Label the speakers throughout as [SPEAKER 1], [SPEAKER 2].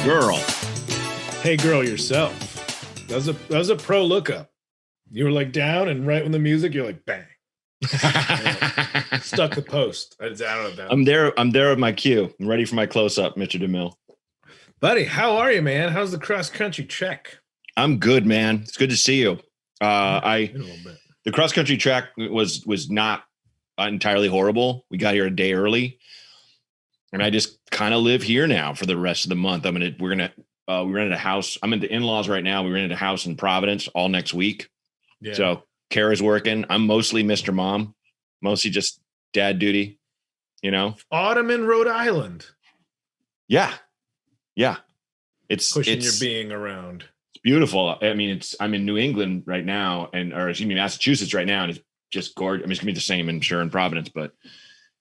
[SPEAKER 1] girl.
[SPEAKER 2] Hey, girl, yourself. That was a pro lookup. You were like down, and right when the music, you're like bang. Stuck the post. I don't know that.
[SPEAKER 1] I'm there with my cue. I'm ready for my close up, Mr. DeMille.
[SPEAKER 2] Buddy, how are you, man? How's the cross country track?
[SPEAKER 1] I'm good, man. It's good to see you.
[SPEAKER 2] A little bit.
[SPEAKER 1] The cross country track was not entirely horrible. We got here a day early, and I just kind of live here now for the rest of the month. We rented a house. I'm in the in-laws right now. We rented a house in Providence all next week.
[SPEAKER 2] Yeah.
[SPEAKER 1] So Kara's working. I'm mostly Mr. Mom, mostly just dad duty, you know.
[SPEAKER 2] Autumn in Rhode Island.
[SPEAKER 1] Yeah. It's
[SPEAKER 2] Pushing your being around.
[SPEAKER 1] It's beautiful. I mean, I'm in New England right now, Massachusetts right now, and it's just gorgeous. I mean, it's gonna be the same, I'm sure, in Providence, but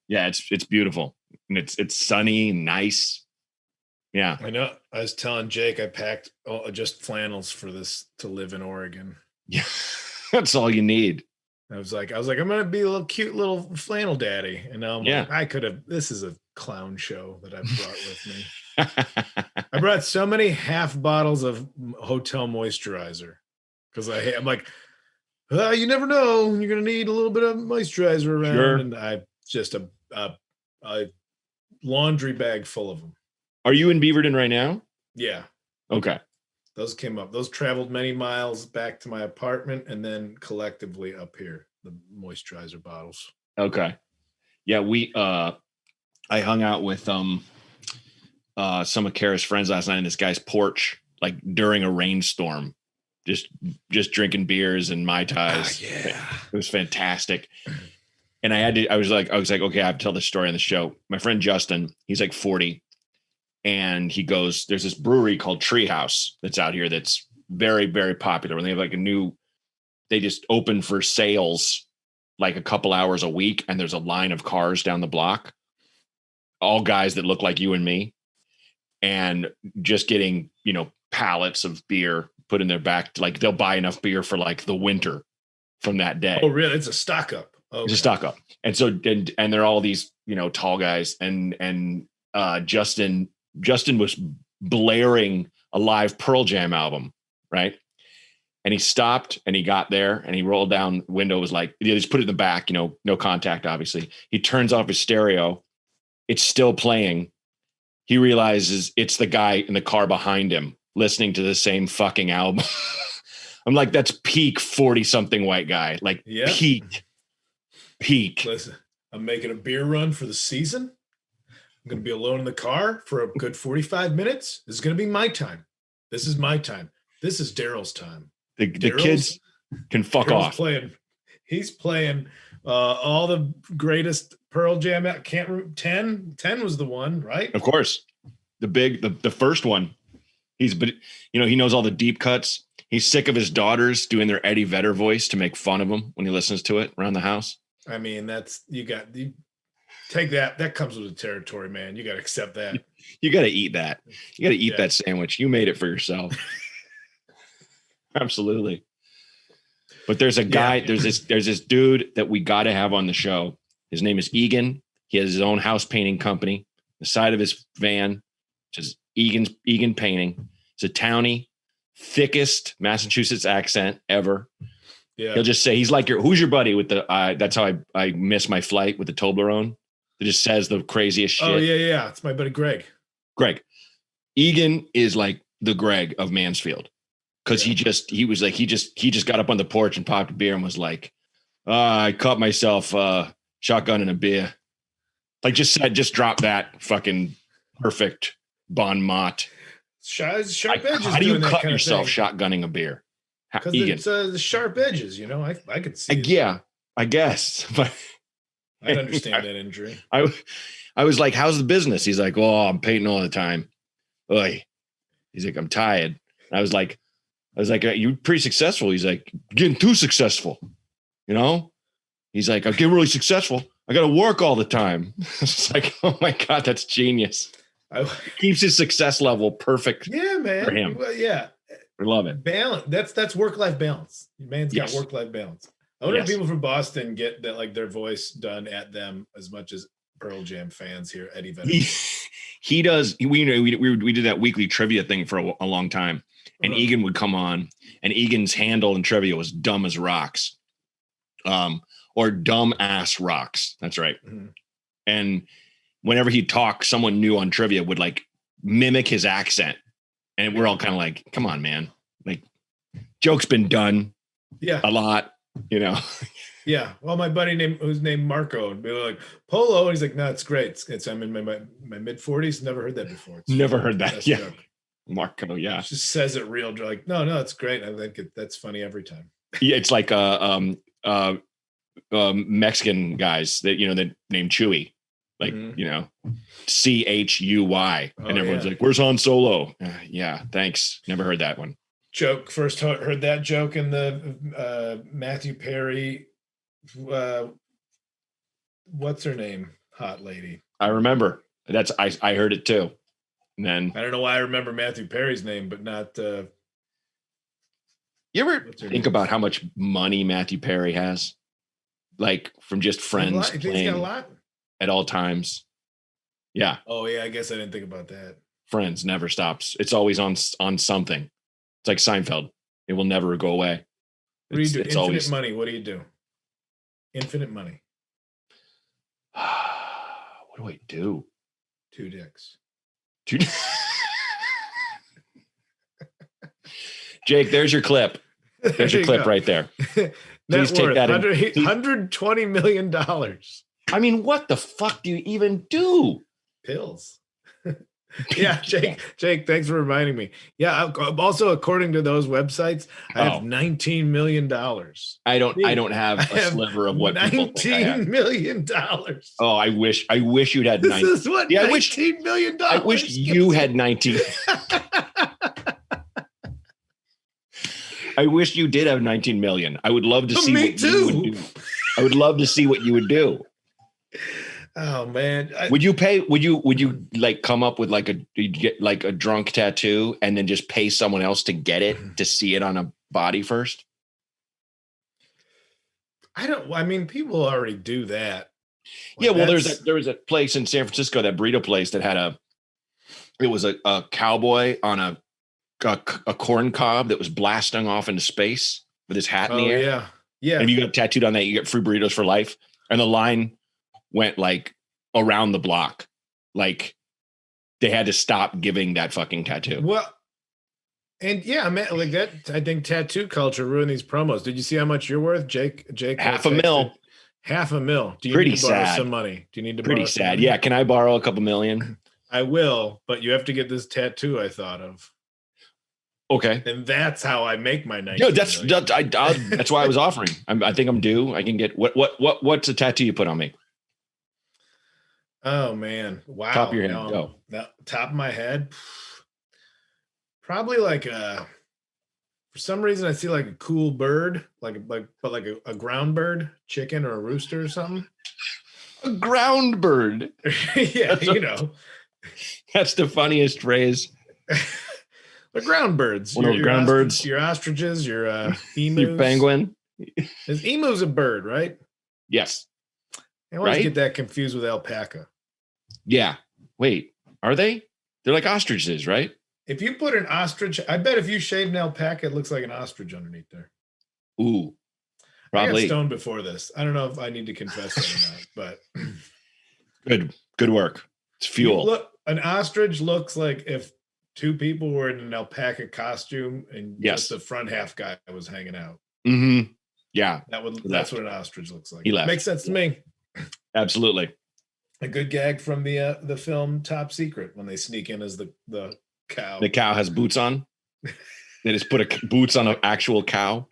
[SPEAKER 1] yeah, it's beautiful, and it's sunny, nice. Yeah,
[SPEAKER 2] I know. I was telling Jake I packed just flannels for this to live in Oregon.
[SPEAKER 1] Yeah, that's all you need.
[SPEAKER 2] I was like, I'm gonna be a little cute little flannel daddy, and now I'm like, I could have. This is a clown show that I brought with me. I brought so many half bottles of hotel moisturizer because I'm like, you never know, you're gonna need a little bit of moisturizer around,
[SPEAKER 1] sure.
[SPEAKER 2] And I just a laundry bag full of them.
[SPEAKER 1] Are you in Beaverton right now?
[SPEAKER 2] Yeah.
[SPEAKER 1] Okay.
[SPEAKER 2] Those came up. Those traveled many miles back to my apartment and then collectively up here, the moisturizer bottles.
[SPEAKER 1] Okay. Yeah, I hung out with some of Kara's friends last night on this guy's porch, like during a rainstorm, just drinking beers and Mai Tais.
[SPEAKER 2] Yeah.
[SPEAKER 1] It was fantastic. And I was like, okay, I have to tell this story on the show. My friend Justin, he's like 40. And he goes, there's this brewery called Treehouse that's out here that's very, very popular. And they have like they just open for sales like a couple hours a week. And there's a line of cars down the block, all guys that look like you and me, and just getting, pallets of beer put in their back. Like they'll buy enough beer for like the winter from that day.
[SPEAKER 2] Oh, really? It's a stock up. Okay.
[SPEAKER 1] It's a stock up. And so, and they're all these, tall guys, and Justin was blaring a live Pearl Jam album, right? And he stopped and he got there and he rolled down the window, was like, they just put it in the back, no contact, obviously. He turns off his stereo. It's still playing. He realizes it's the guy in the car behind him listening to the same fucking album. I'm like, that's peak 40-something white guy. Like peak.
[SPEAKER 2] Listen, I'm making a beer run for the season. I'm going to be alone in the car for a good 45 minutes. This is going to be my time. This is my time. This is Daryl's time.
[SPEAKER 1] The kids can fuck off.
[SPEAKER 2] He's playing all the greatest Pearl Jam. Can't remember, 10 was the one, right?
[SPEAKER 1] Of course. The first one. He knows all the deep cuts. He's sick of his daughters doing their Eddie Vedder voice to make fun of him when he listens to it around the house.
[SPEAKER 2] I mean, you take that. That comes with the territory, man. You got to accept that.
[SPEAKER 1] You got to eat that. You got to eat that sandwich. You made it for yourself. Absolutely. But there's a guy, there's this dude that we got to have on the show. His name is Egan. He has his own house painting company. The side of his van, which is Egan Painting. It's a townie, thickest Massachusetts accent ever. Yeah. He'll just say, he's like who's your buddy with the, that's how I miss my flight with the Toblerone. It just says the craziest shit.
[SPEAKER 2] Oh yeah. It's my buddy Greg.
[SPEAKER 1] Egan is like the Greg of Mansfield. Cause he just got up on the porch and popped a beer and was like, I caught myself shotgun and a beer. Like just drop that fucking perfect bon mot.
[SPEAKER 2] Sharp edges.
[SPEAKER 1] How do you cut yourself shotgunning a beer?
[SPEAKER 2] Because it's the sharp edges, I could see.
[SPEAKER 1] Yeah, I guess. But
[SPEAKER 2] I understand that injury.
[SPEAKER 1] I was like, how's the business? He's like, oh, I'm painting all the time. Oy. He's like, I'm tired. I was like, you're pretty successful. He's like, getting too successful. He's like, I get really successful. I got to work all the time. It's like, oh my God, that's genius. Keeps his success level perfect.
[SPEAKER 2] Yeah, man.
[SPEAKER 1] For him.
[SPEAKER 2] Well, yeah.
[SPEAKER 1] I love it.
[SPEAKER 2] Balance. That's work-life balance. Man's got work-life balance. I wonder if people from Boston get that, like their voice done at them as much as Pearl Jam fans here, Eddie Vedder.
[SPEAKER 1] he does. We did that weekly trivia thing for a long time, and Egan would come on, and Egan's handle in trivia was dumb as rocks, or dumb ass rocks. That's right. Mm-hmm. And whenever he'd talk, someone new on trivia would like mimic his accent, and we're all kind of like, "Come on, man! Like, joke's been done, a lot, you know."
[SPEAKER 2] Yeah. Well, my buddy who's named Marco, and we were like, Polo. And he's like, no, it's great. I'm in my mid 40s. Never heard that before.
[SPEAKER 1] Never heard that. Yeah. Joke. Marco. Yeah.
[SPEAKER 2] Just says it real. Like, no, it's great. I think that's funny every time.
[SPEAKER 1] Yeah. It's like, Mexican guys that named Chewy, like, Chuy. And everyone's like, where's Han Solo? Yeah. Thanks. Never heard that one.
[SPEAKER 2] Joke. First heard that joke in the Matthew Perry, what's her name? Hot lady.
[SPEAKER 1] I remember. I heard it too. And then
[SPEAKER 2] I don't know why I remember Matthew Perry's name, but not. You
[SPEAKER 1] ever think about how much money Matthew Perry has? Like from just Friends
[SPEAKER 2] playing he's got a lot?
[SPEAKER 1] At all times. Yeah.
[SPEAKER 2] Oh yeah, I guess I didn't think about that.
[SPEAKER 1] Friends never stops. It's always on something. It's like Seinfeld. It will never go away.
[SPEAKER 2] What do you do? Infinite money. What do you do? Infinite money.
[SPEAKER 1] What do I do?
[SPEAKER 2] 2 dicks.
[SPEAKER 1] Jake, there's your clip. There's your clip right there.
[SPEAKER 2] Please take that in. $120 million.
[SPEAKER 1] I mean, what the fuck do you even do?
[SPEAKER 2] Pills. Yeah, Jake, thanks for reminding me. Yeah, also according to those websites, I have $19 million.
[SPEAKER 1] I don't have a sliver of what people think I have.
[SPEAKER 2] $19 million.
[SPEAKER 1] Oh, I wish you'd had 19.
[SPEAKER 2] This is what $19 million.
[SPEAKER 1] I wish you had 19. I wish you did have 19 million. I would love to see what you would do. I would love to see what you would do.
[SPEAKER 2] Oh man.
[SPEAKER 1] Would you like come up with like get like a drunk tattoo and then just pay someone else to get it to see it on a body first?
[SPEAKER 2] I mean, people already do that.
[SPEAKER 1] Yeah, well, there was a place in San Francisco, that burrito place that had it was a cowboy on a corn cob that was blasting off into space with his hat in the air.
[SPEAKER 2] Yeah. Yeah.
[SPEAKER 1] And if you got tattooed on that, you get free burritos for life. And the line went like around the block. Like they had to stop giving that fucking tattoo.
[SPEAKER 2] Well, and yeah, I mean, like that, I think tattoo culture ruined these promos. Did you see how much you're worth? Jake,
[SPEAKER 1] $500,000.
[SPEAKER 2] $500,000. Do you
[SPEAKER 1] pretty
[SPEAKER 2] need to borrow
[SPEAKER 1] sad.
[SPEAKER 2] some money? Do you need to
[SPEAKER 1] pretty
[SPEAKER 2] borrow
[SPEAKER 1] sad.
[SPEAKER 2] Some money?
[SPEAKER 1] Yeah. Can I borrow a couple million?
[SPEAKER 2] I will, but you have to get this tattoo I thought of.
[SPEAKER 1] Okay.
[SPEAKER 2] And that's how I make my $19
[SPEAKER 1] million. That's why I was offering. I think I'm due. I can get what's a tattoo you put on me?
[SPEAKER 2] Oh man. Wow.
[SPEAKER 1] Top of your head. Go.
[SPEAKER 2] Top of my head. Probably like for some reason I see like a cool bird, like a ground bird, chicken or a rooster or something.
[SPEAKER 1] A ground bird.
[SPEAKER 2] Yeah,
[SPEAKER 1] That's the funniest phrase.
[SPEAKER 2] The ground birds.
[SPEAKER 1] One of those ground birds.
[SPEAKER 2] Your ostriches, your emus.
[SPEAKER 1] Your penguin.
[SPEAKER 2] Emu's a bird, right?
[SPEAKER 1] Yes.
[SPEAKER 2] I always get that confused with alpaca.
[SPEAKER 1] Yeah. Wait, are they? They're like ostriches, right?
[SPEAKER 2] If you put an ostrich, I bet if you shaved an alpaca, it looks like an ostrich underneath there.
[SPEAKER 1] Ooh. Probably.
[SPEAKER 2] I got stoned before this. I don't know if I need to confess that or not,
[SPEAKER 1] but good work. It's fuel.
[SPEAKER 2] An ostrich looks like if two people were in an alpaca costume and just the front half guy was hanging out.
[SPEAKER 1] Mm-hmm. Yeah.
[SPEAKER 2] That's what an ostrich looks like.
[SPEAKER 1] He left.
[SPEAKER 2] Makes sense to me.
[SPEAKER 1] Absolutely.
[SPEAKER 2] A good gag from the film Top Secret when they sneak in as the cow.
[SPEAKER 1] The cow has boots on. They just put boots on an actual cow.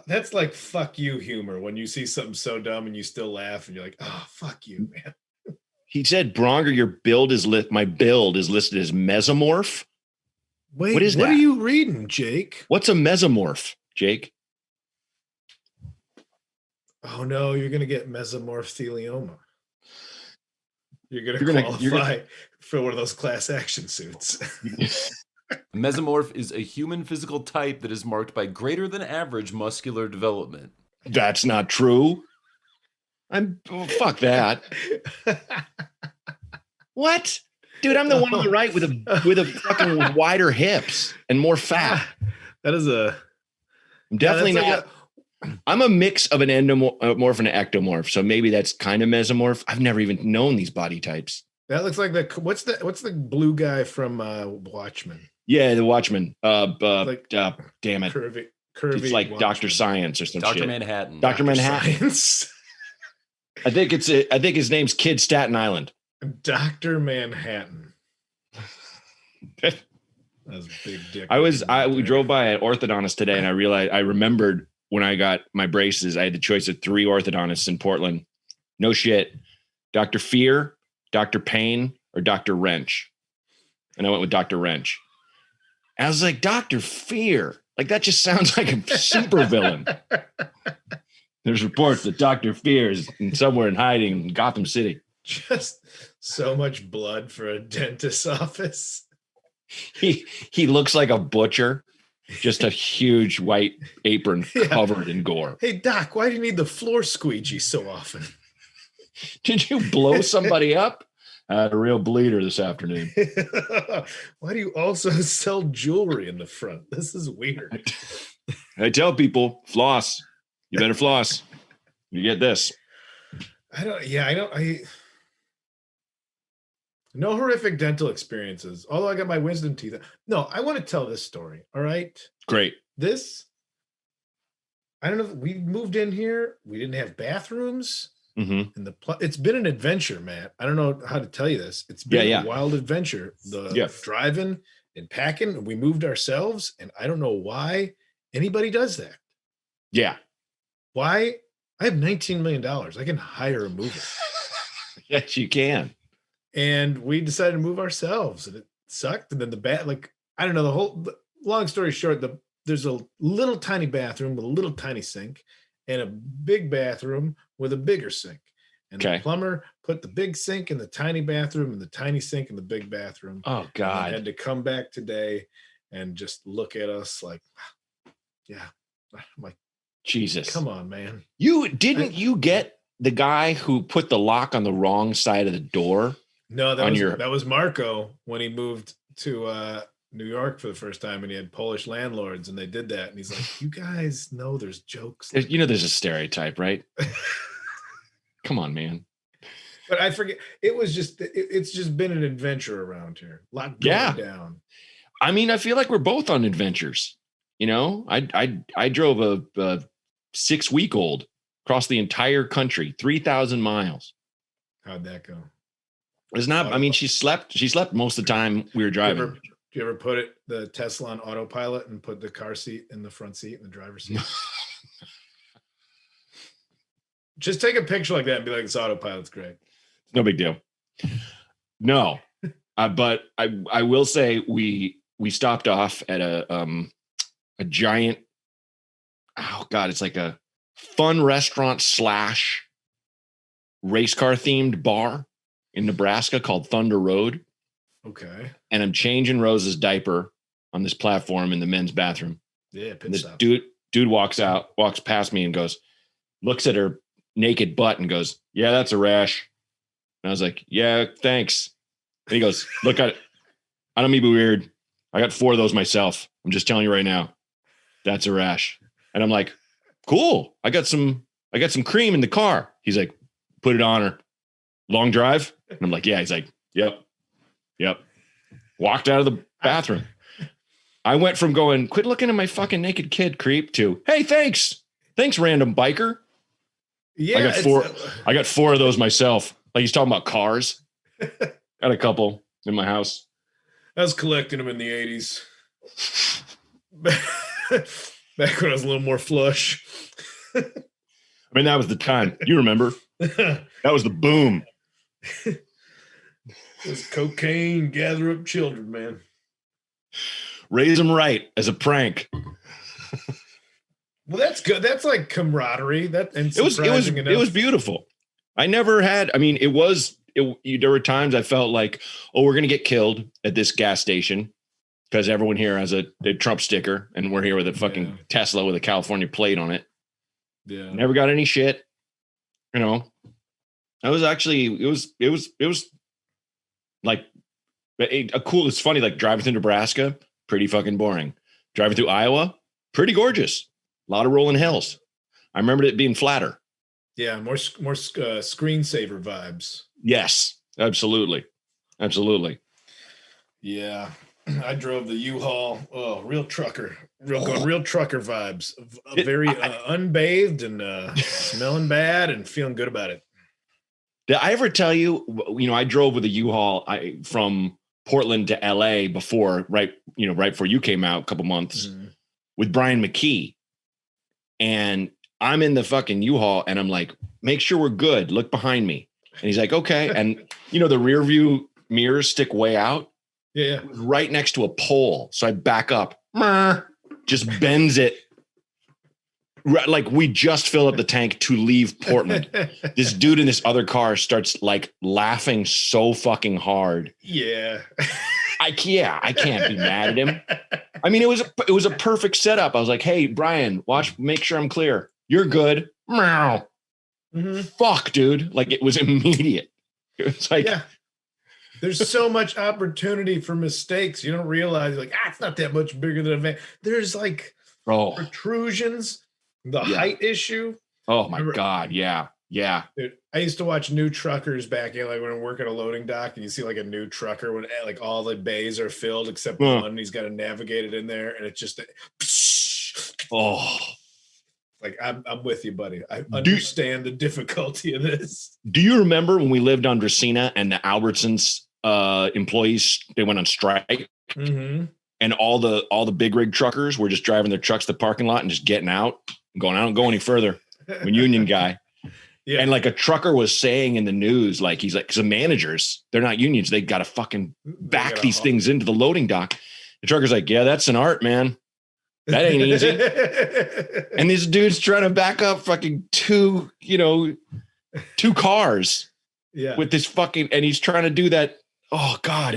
[SPEAKER 2] That's like fuck you humor when you see something so dumb and you still laugh and you're like, oh, fuck you, man.
[SPEAKER 1] He said, Braunger, my build is listed as mesomorph.
[SPEAKER 2] Wait, what is that? What are you reading, Jake?
[SPEAKER 1] What's a mesomorph, Jake?
[SPEAKER 2] Oh no, you're gonna get mesomophthelioma. You're gonna qualify for one of those class action suits.
[SPEAKER 3] A mesomorph is a human physical type that is marked by greater than average muscular development.
[SPEAKER 1] That's not true. Fuck that. What? Dude, I'm the one on the right with a fucking wider hips and more fat.
[SPEAKER 2] That is
[SPEAKER 1] I'm definitely not. I'm a mix of an endomorph and an ectomorph, so maybe that's kind of mesomorph. I've never even known these body types.
[SPEAKER 2] That looks like what's the blue guy from Watchmen?
[SPEAKER 1] Yeah, the Watchmen.
[SPEAKER 2] Like,
[SPEAKER 1] damn it.
[SPEAKER 2] Curvy
[SPEAKER 1] It's like
[SPEAKER 2] Watchmen.
[SPEAKER 1] Dr. Science or some
[SPEAKER 3] Dr.
[SPEAKER 1] shit.
[SPEAKER 3] Manhattan.
[SPEAKER 1] Dr. Manhattan. I think his name's Kid Staten Island.
[SPEAKER 2] Dr. Manhattan. That's big dick.
[SPEAKER 1] We drove by an orthodontist today, and I remembered when I got my braces, I had the choice of 3 orthodontists in Portland. No shit. Dr. Fear, Dr. Payne, or Dr. Wrench. And I went with Dr. Wrench. And I was like, Dr. Fear. Like, that just sounds like a supervillain. There's reports that Dr. Fear is somewhere in hiding in Gotham City.
[SPEAKER 2] Just so much blood for a dentist's office.
[SPEAKER 1] He looks like a butcher. Just a huge white apron covered in gore.
[SPEAKER 2] Hey, Doc, why do you need the floor squeegee so often?
[SPEAKER 1] Did you blow somebody up? I had a real bleeder this afternoon.
[SPEAKER 2] Why do you also sell jewelry in the front? This is weird.
[SPEAKER 1] I tell people, floss. You better floss. You get this.
[SPEAKER 2] No horrific dental experiences. Although I got my wisdom teeth. No, I want to tell this story. All right.
[SPEAKER 1] Great.
[SPEAKER 2] I don't know. We moved in here. We didn't have bathrooms.
[SPEAKER 1] Mm-hmm.
[SPEAKER 2] And it's been an adventure, Matt. I don't know how to tell you this. It's been a wild adventure. Driving and packing. We moved ourselves, and I don't know why anybody does that.
[SPEAKER 1] Yeah.
[SPEAKER 2] Why? I have $19 million. I can hire a mover.
[SPEAKER 1] Yes, you can.
[SPEAKER 2] And we decided to move ourselves, and it sucked. And then I don't know, long story short, there's a little tiny bathroom with a little tiny sink and a big bathroom with a bigger sink. And the plumber put the big sink in the tiny bathroom and the tiny sink in the big bathroom.
[SPEAKER 1] Oh, God.
[SPEAKER 2] And had to come back today and just look at us like, yeah. I'm like,
[SPEAKER 1] Jesus.
[SPEAKER 2] Come on, man.
[SPEAKER 1] You get the guy who put the lock on the wrong side of the door?
[SPEAKER 2] No, that was Marco when he moved to New York for the first time, and he had Polish landlords, and they did that. And he's like, "You guys know there's jokes.
[SPEAKER 1] There's a stereotype, right? Come on, man."
[SPEAKER 2] But I forget. It's just been an adventure around here. A lot going down.
[SPEAKER 1] I mean, I feel like we're both on adventures. You know, I drove a 6-week-old across the entire country, 3,000 miles.
[SPEAKER 2] How'd that go?
[SPEAKER 1] It's not. I mean, she slept most of the time we were driving.
[SPEAKER 2] Do you ever put the Tesla on autopilot and put the car seat in the front seat and the driver's seat? Just take a picture like that and be like, "This autopilot's great."
[SPEAKER 1] No big deal. No, but I will say we stopped off at a giant. Oh God, it's like a fun restaurant / race car themed bar in Nebraska called Thunder Road.
[SPEAKER 2] Okay.
[SPEAKER 1] And I'm changing Rose's diaper on this platform in the men's bathroom.
[SPEAKER 2] Yeah.
[SPEAKER 1] And this dude walks past me and looks at her naked butt and goes, "Yeah, that's a rash." And I was like, "Yeah, thanks." And he goes, "Look at it. I don't mean to be weird. I got 4 of those myself. I'm just telling you right now. That's a rash." And I'm like, "Cool. I got some cream in the car." He's like, "Put it on her. Long drive?" And I'm like, "Yeah." He's like, Yep. Walked out of the bathroom. I went from going, "Quit looking at my fucking naked kid, creep," to, "Hey, thanks, random biker."
[SPEAKER 2] Yeah.
[SPEAKER 1] I got 4 of those myself. Like, he's talking about cars. Got a couple in my house.
[SPEAKER 2] I was collecting them in the 80s. Back when I was a little more flush.
[SPEAKER 1] I mean, that was the time. You remember? That was the boom.
[SPEAKER 2] This cocaine, gather up children, man.
[SPEAKER 1] Raise them right as a prank.
[SPEAKER 2] Well, that's good. That's like camaraderie.
[SPEAKER 1] It was beautiful. I never had. I mean, there were times I felt like, oh, we're gonna get killed at this gas station because everyone here has a Trump sticker, and we're here with a fucking Tesla with a California plate on it.
[SPEAKER 2] Yeah,
[SPEAKER 1] never got any shit. You know, I was actually it was Like it's funny, like driving through Nebraska, pretty fucking boring. Driving through Iowa, pretty gorgeous. A lot of rolling hills. I remembered it being flatter.
[SPEAKER 2] Yeah, more screensaver vibes.
[SPEAKER 1] Yes, absolutely. Absolutely.
[SPEAKER 2] Yeah. I drove the U-Haul. Oh, real trucker. Real trucker vibes. Very unbathed and smelling bad and feeling good about it.
[SPEAKER 1] Did I ever tell you, I drove with a U-Haul from Portland to LA before, right before you came out a couple months with Brian McKee. And I'm in the fucking U-Haul and I'm like, make sure we're good. Look behind me. And he's like, okay. And the rear view mirrors stick way out.
[SPEAKER 2] Yeah.
[SPEAKER 1] Right next to a pole. So I back up, just bends it. Like we just filled up the tank to leave Portland. This dude in this other car starts like laughing so fucking hard.
[SPEAKER 2] Yeah.
[SPEAKER 1] I can't be mad at him. I mean, it was a perfect setup. I was like, hey, Brian, make sure I'm clear. You're good. Fuck, dude. Like it was immediate. It was like,
[SPEAKER 2] yeah. There's so much opportunity for mistakes. You don't realize it's not that much bigger than a van. There's like protrusions, the height issue.
[SPEAKER 1] Oh my God. Yeah. Yeah.
[SPEAKER 2] Dude, I used to watch new truckers back in when I work at a loading dock and you see like a new trucker when like all the bays are filled except one and he's got to navigate it in there. And it's just like I'm with you, buddy. I understand the difficulty of this.
[SPEAKER 1] Do you remember when we lived on Dresina and the Albertsons employees, they went on strike and all the big rig truckers were just driving their trucks to the parking lot and just getting out and going, I don't go any further. I'm a union guy. Yeah. And like a trucker was saying in the news, like he's like, because the managers, they're not unions. They got to fucking back these things into the loading dock. The trucker's like, yeah, that's an art, man. That ain't easy. And this dude's trying to back up fucking two cars with this fucking, and he's trying to do that. Oh God,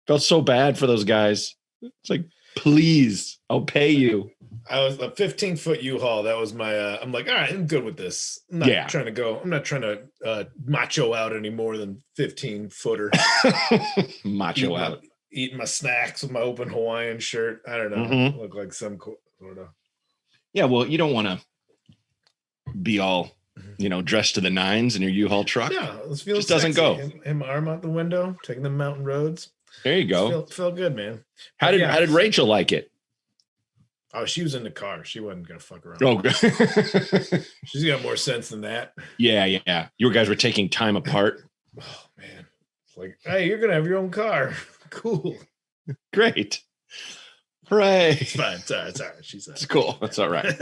[SPEAKER 1] felt so bad for those guys. It's like, please, I'll pay you.
[SPEAKER 2] I was a 15-foot U-Haul. That was my, I'm like, all right, I'm good with this. I'm not trying to macho out any more than 15-footer.
[SPEAKER 1] Macho out.
[SPEAKER 2] Eating my snacks with my open Hawaiian shirt. I don't know. Look like some sort of.
[SPEAKER 1] Yeah, well, you don't want to be all, dressed to the nines in your U-Haul truck.
[SPEAKER 2] Yeah, let's feel. Just
[SPEAKER 1] doesn't go.
[SPEAKER 2] Him arm out the window, taking the mountain roads.
[SPEAKER 1] There you go.
[SPEAKER 2] Felt good, man.
[SPEAKER 1] How did Rachel like it?
[SPEAKER 2] Oh, she was in the car. She wasn't gonna fuck around.
[SPEAKER 1] Oh, good.
[SPEAKER 2] She's got more sense than that.
[SPEAKER 1] Yeah. You guys were taking time apart.
[SPEAKER 2] Oh man, it's like, hey, you're gonna have your own car. Cool.
[SPEAKER 1] Great. Hooray.
[SPEAKER 2] It's fine. It's all right. She's
[SPEAKER 1] it's cool. That's all right.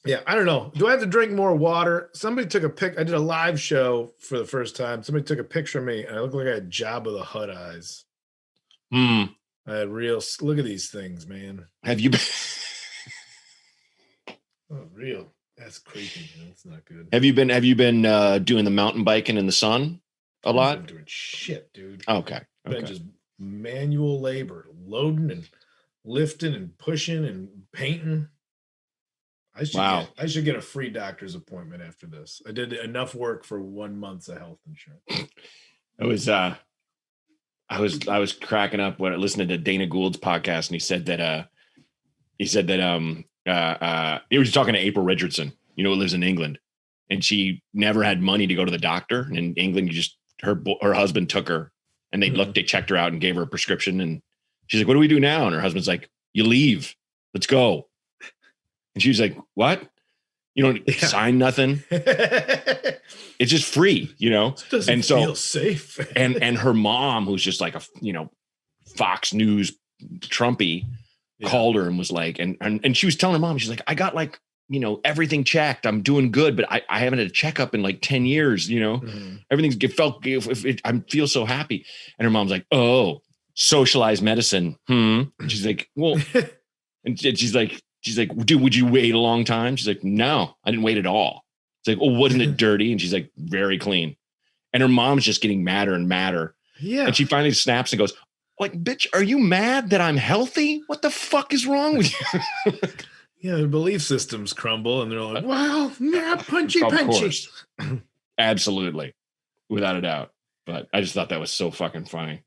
[SPEAKER 2] Yeah, I don't know. Do I have to drink more water? Somebody took a pic. I did a live show for the first time. Somebody took a picture of me, and I look like I had Jabba the Hutt eyes. I had look at these things, man.
[SPEAKER 1] Have you been?
[SPEAKER 2] Oh, real. That's creepy, man. That's not good.
[SPEAKER 1] Have you been doing the mountain biking in the sun a lot?
[SPEAKER 2] I'm doing shit, dude.
[SPEAKER 1] Okay.
[SPEAKER 2] Been just manual labor, loading and lifting and pushing and painting. I should get a free doctor's appointment after this. I did enough work for 1 month of health insurance.
[SPEAKER 1] I was cracking up when I listened to Dana Gould's podcast, and he said that he was talking to April Richardson, who lives in England, and she never had money to go to the doctor. And in England, her husband took her, and they checked her out and gave her a prescription. And she's like, "What do we do now?" And her husband's like, "You leave. Let's go." And she was like, "What? You don't sign nothing. It's just free, It
[SPEAKER 2] doesn't feel safe."
[SPEAKER 1] and her mom, who's just like a Fox News Trumpy, called her and was like, and she was telling her mom, she's like, "I got like, everything checked. I'm doing good, but I haven't had a checkup in like 10 years. Everything's I feel so happy." And her mom's like, "Oh, socialized medicine. And she's like, "Well," and she's like, "Dude, would you wait a long time?" She's like, "No, I didn't wait at all." It's like, "Oh, wasn't it dirty?" And she's like, "Very clean." And her mom's just getting madder and madder.
[SPEAKER 2] Yeah.
[SPEAKER 1] And she finally snaps and goes, like, "Bitch, are you mad that I'm healthy? What the fuck is wrong with you?"
[SPEAKER 2] Yeah, their belief systems crumble and they're like, "Well, yeah, punchy.
[SPEAKER 1] Absolutely. Without a doubt. But I just thought that was so fucking funny.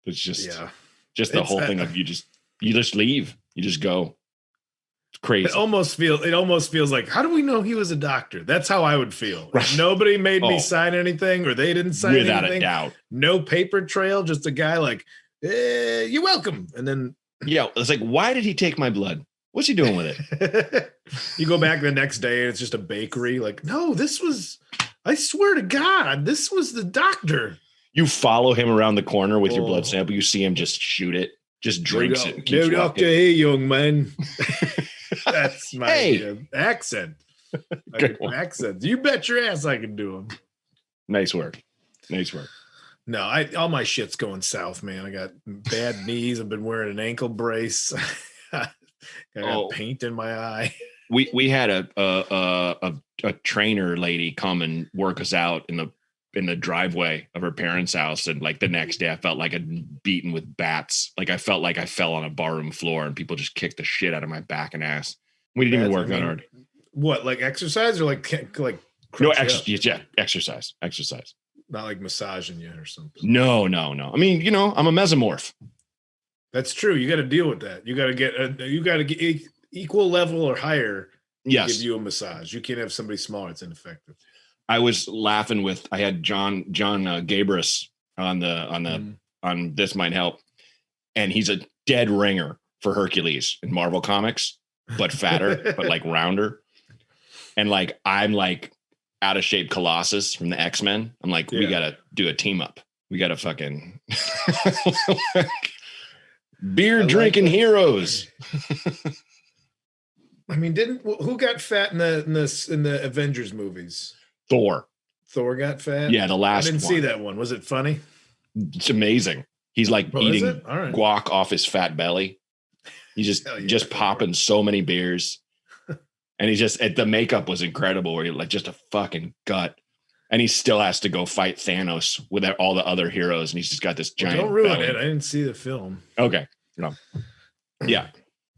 [SPEAKER 1] It's just the whole thing of you just leave. You just go. It's crazy.
[SPEAKER 2] It almost feels like, how do we know he was a doctor? That's how I would feel.
[SPEAKER 1] Right.
[SPEAKER 2] If nobody made me sign anything or they didn't sign
[SPEAKER 1] without
[SPEAKER 2] anything.
[SPEAKER 1] Without a doubt.
[SPEAKER 2] No paper trail, just a guy like, you're welcome. And then
[SPEAKER 1] it's like, why did he take my blood? What's he doing with it?
[SPEAKER 2] You go back the next day and it's just a bakery. Like, no, I swear to God, this was the doctor.
[SPEAKER 1] You follow him around the corner with your blood sample. You see him just shoot it, just drinks it.
[SPEAKER 2] No doctor here, young man. That's my accent. Accent. You bet your ass I can do them.
[SPEAKER 1] Nice work.
[SPEAKER 2] No, all my shit's going south, man. I got bad knees. I've been wearing an ankle brace. I got paint in my eye.
[SPEAKER 1] We had a trainer lady come and work us out in the driveway of her parents' house, and like the next day I felt like I'd beaten with bats. Like I felt like I fell on a barroom floor and people just kicked the shit out of my back and ass. We didn't even work that hard.
[SPEAKER 2] What, like exercise or like
[SPEAKER 1] no exercise.
[SPEAKER 2] Not like massaging you or something.
[SPEAKER 1] No. I mean, I'm a mesomorph.
[SPEAKER 2] That's true. You got to deal with that. You got to get equal level or higher.
[SPEAKER 1] Yes.
[SPEAKER 2] Give you a massage. You can't have somebody smaller. It's ineffective.
[SPEAKER 1] I was laughing I had John Gabris on This Might Help, and he's a dead ringer for Hercules in Marvel Comics, but fatter, but like rounder. And like, I'm like out of shape Colossus from the X-Men. I'm like, we got to do a team up. We got to fucking beer drinking heroes.
[SPEAKER 2] I mean, who got fat in the Avengers movies?
[SPEAKER 1] Thor
[SPEAKER 2] got fat.
[SPEAKER 1] Yeah, the last.
[SPEAKER 2] I didn't see that one. Was it funny?
[SPEAKER 1] It's amazing. He's like eating guac off his fat belly. He's just popping so many beers, and the makeup was incredible. Where he like just a fucking gut, and he still has to go fight Thanos with all the other heroes, and he's just got this giant.
[SPEAKER 2] Don't ruin it. I didn't see the film.
[SPEAKER 1] Okay, no, yeah.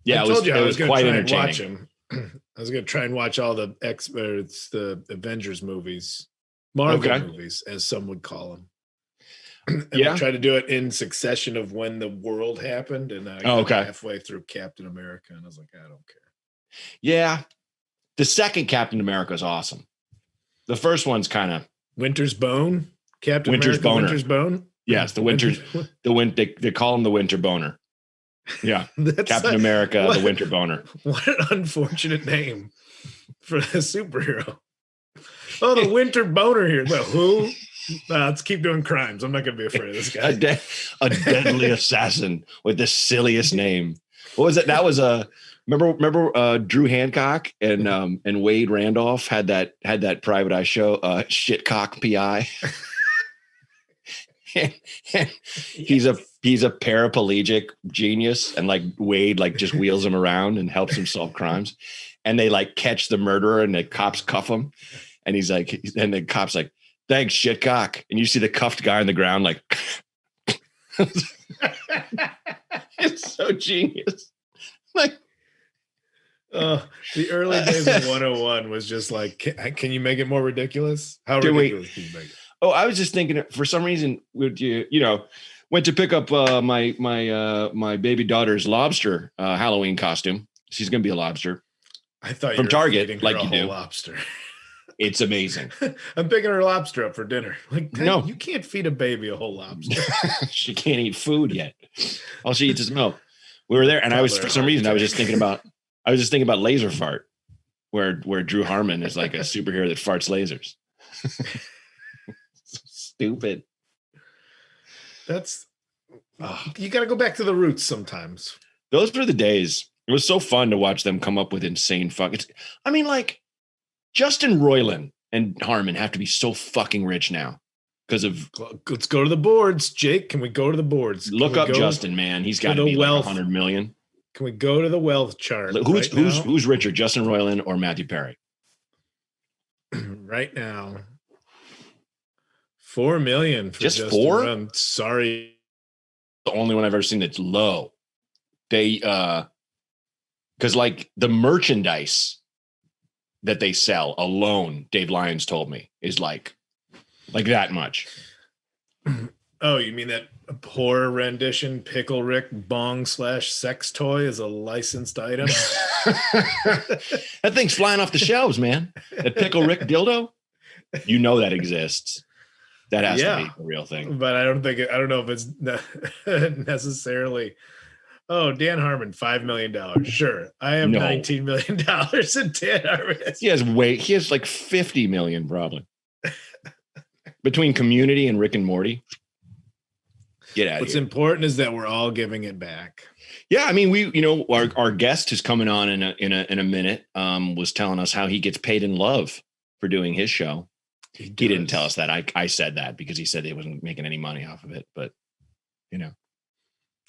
[SPEAKER 2] I told you I was going to try and watch him. I was going to try and watch all the Avengers movies, Marvel movies, as some would call them. And I tried to do it in succession of when the world happened, and I got halfway through Captain America, and I was like, I don't care.
[SPEAKER 1] Yeah, the second Captain America is awesome. The first one's kind of
[SPEAKER 2] Winter's Bone. Captain
[SPEAKER 1] Winter's
[SPEAKER 2] America,
[SPEAKER 1] Boner.
[SPEAKER 2] Winter's Bone.
[SPEAKER 1] Yes, they call him the Winter Boner. Yeah, Captain America, the Winter Boner.
[SPEAKER 2] What an unfortunate name for a superhero. Oh, the Winter Boner here. Well, who? Let's keep doing crimes. I'm not going to be afraid of this guy.
[SPEAKER 1] A deadly assassin with the silliest name. What was it? That was remember Drew Hancock and Wade Randolph had that private eye show, Shitcock PI. And he's a paraplegic genius, and like Wade like just wheels him around and helps him solve crimes, and they like catch the murderer and the cops cuff him, and he's like, and the cops like, thanks Shitcock, and you see the cuffed guy on the ground like it's so genius. Like
[SPEAKER 2] the early days of 101 was just like, can you make it more ridiculous? How ridiculous can you make it?
[SPEAKER 1] Oh, I was just thinking, for some reason, went to pick up my baby daughter's lobster Halloween costume. She's going to be a lobster.
[SPEAKER 2] I thought
[SPEAKER 1] from Target, like you do.
[SPEAKER 2] Lobster.
[SPEAKER 1] It's amazing.
[SPEAKER 2] I'm picking her lobster up for dinner. Like,
[SPEAKER 1] no,
[SPEAKER 2] you can't feed a baby a whole lobster.
[SPEAKER 1] She can't eat food yet. All she eats is milk. We were there, and I was just thinking about Laser Fart, where Drew Harmon is like a superhero that farts lasers. Stupid.
[SPEAKER 2] That's you got to go back to the roots sometimes.
[SPEAKER 1] Those were the days. It was so fun to watch them come up with insane I mean, like Justin Roiland and Harmon have to be so fucking rich now because of.
[SPEAKER 2] Let's go to the boards, Jake. Can we go to the boards?
[SPEAKER 1] Look up Justin, man. He's got to be like 100 million.
[SPEAKER 2] Can we go to the wealth chart?
[SPEAKER 1] Who's richer, Justin Roiland or Matthew Perry?
[SPEAKER 2] Right now. 4 million for
[SPEAKER 1] just
[SPEAKER 2] Justin
[SPEAKER 1] 4.
[SPEAKER 2] I'm sorry,
[SPEAKER 1] the only one I've ever seen that's low. They because like the merchandise that they sell alone, Dave Lyons told me, is like that much.
[SPEAKER 2] Oh, you mean that horror rendition Pickle Rick bong/sex toy is a licensed item?
[SPEAKER 1] That thing's flying off the shelves, man. That Pickle Rick dildo, you know that exists. That has to be a real thing.
[SPEAKER 2] But I don't know if it's necessarily. Oh, Dan Harmon, $5 million. Sure. I have $19 million in Dan Harmon.
[SPEAKER 1] He has like 50 million probably. Between Community and Rick and Morty. Get out of here.
[SPEAKER 2] What's important is that we're all giving it back.
[SPEAKER 1] Yeah, I mean, our guest is coming on in a minute. Was telling us how he gets paid in love for doing his show. He didn't tell us that. I said that because he said he wasn't making any money off of it. But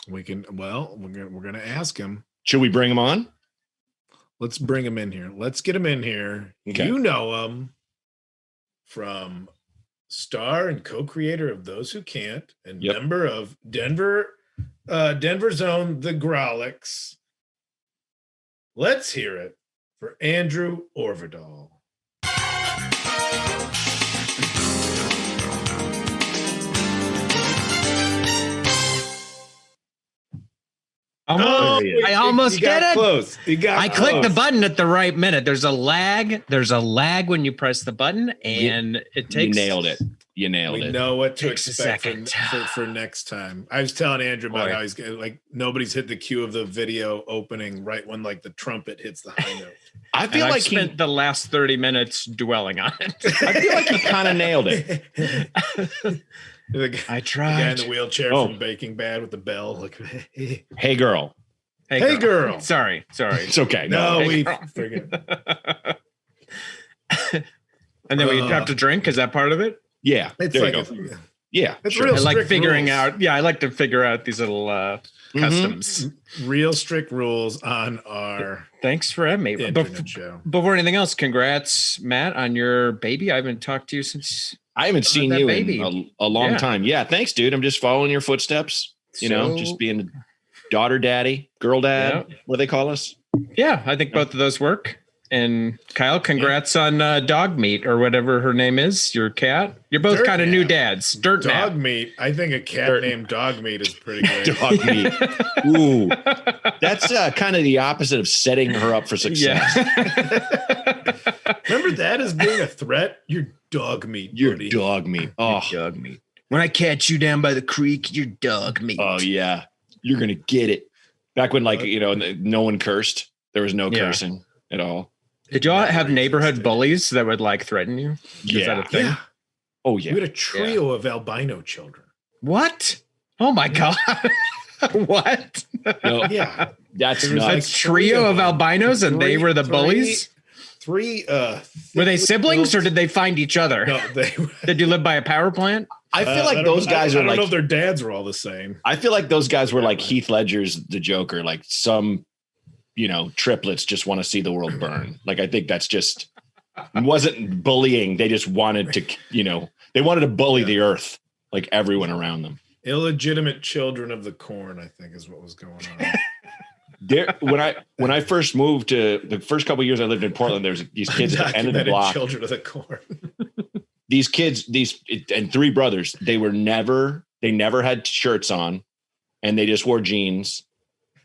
[SPEAKER 2] we're gonna ask him.
[SPEAKER 1] Should we bring him on?
[SPEAKER 2] Let's bring him in here. Let's get him in here. Okay. You know him from star and co-creator of Those Who Can't and member of Denver's own The Growlix. Let's hear it for Andrew Orvedahl.
[SPEAKER 4] I almost did it.
[SPEAKER 2] Close.
[SPEAKER 4] I clicked the button at the right minute. There's a lag. There's a lag when you press the button, and it takes.
[SPEAKER 1] You nailed it. We
[SPEAKER 2] know what to expect for next time. I was telling Andrew about how he's like nobody's hit the cue of the video opening right when like the trumpet hits the high note.
[SPEAKER 4] I feel like he spent the last 30 minutes dwelling on it.
[SPEAKER 1] I feel like he kind of nailed it.
[SPEAKER 4] I tried.
[SPEAKER 2] The guy in the wheelchair from Breaking Bad with the bell, like,
[SPEAKER 1] hey girl.
[SPEAKER 2] Hey girl.
[SPEAKER 4] Sorry.
[SPEAKER 1] It's okay.
[SPEAKER 2] No, we forget.
[SPEAKER 4] And then we have to drink. Is that part of it?
[SPEAKER 1] Yeah.
[SPEAKER 2] It's
[SPEAKER 1] there
[SPEAKER 2] like
[SPEAKER 1] you go. Yeah.
[SPEAKER 2] It's real.
[SPEAKER 4] I like figuring
[SPEAKER 2] rules.
[SPEAKER 4] out. Yeah, I like to figure out these little customs.
[SPEAKER 2] Real strict rules on our.
[SPEAKER 4] Thanks for having me.
[SPEAKER 2] Show.
[SPEAKER 4] Before anything else, congrats, Matt, on your baby. I haven't talked to you since.
[SPEAKER 1] I haven't seen you in a long time. Yeah, thanks, dude. I'm just following your footsteps. Just being a daughter daddy, girl dad. Yeah. What do they call us?
[SPEAKER 4] Yeah, I think both of those work. And Kyle, congrats on Dog Meat or whatever her name is. Your cat. You're both kind of new dads.
[SPEAKER 2] Dog Meat. I think a cat named Dog Meat is pretty great.
[SPEAKER 1] Dog Meat. Ooh, that's kind of the opposite of setting her up for success.
[SPEAKER 2] Yeah. Remember that as being a threat? You're Dog Meat.
[SPEAKER 1] You're Dog Meat. Oh,
[SPEAKER 4] Dog Meat. When I catch you down by the creek, you're Dog Meat.
[SPEAKER 1] Oh yeah, you're gonna get it. Back when no one cursed. There was no cursing at all.
[SPEAKER 4] Did y'all have neighborhood bullies that would like threaten you?
[SPEAKER 1] Yeah.
[SPEAKER 4] Is that a thing?
[SPEAKER 2] Yeah.
[SPEAKER 1] Oh yeah.
[SPEAKER 2] We had a trio of albino children.
[SPEAKER 4] What? Oh my God. What?
[SPEAKER 1] No,
[SPEAKER 2] yeah.
[SPEAKER 1] That's
[SPEAKER 4] a trio of albinos and they were the bullies?
[SPEAKER 2] Three
[SPEAKER 4] were they siblings or did they find each other?
[SPEAKER 2] No, they
[SPEAKER 4] Did you live by a power plant?
[SPEAKER 1] I feel like those guys are
[SPEAKER 2] I don't
[SPEAKER 1] like
[SPEAKER 2] know if their dads were all the same.
[SPEAKER 1] I feel like those guys were like Heath Ledger's The Joker, like some triplets just want to see the world burn. Like I think that's just wasn't bullying. They just wanted to, they wanted to bully the earth, like everyone around them.
[SPEAKER 2] Illegitimate children of the corn, I think, is what was going
[SPEAKER 1] on. When I first moved to the first couple of years I lived in Portland, there was these kids at the end of the block.
[SPEAKER 2] Children of the corn.
[SPEAKER 1] These kids, and three brothers, they never had shirts on, and they just wore jeans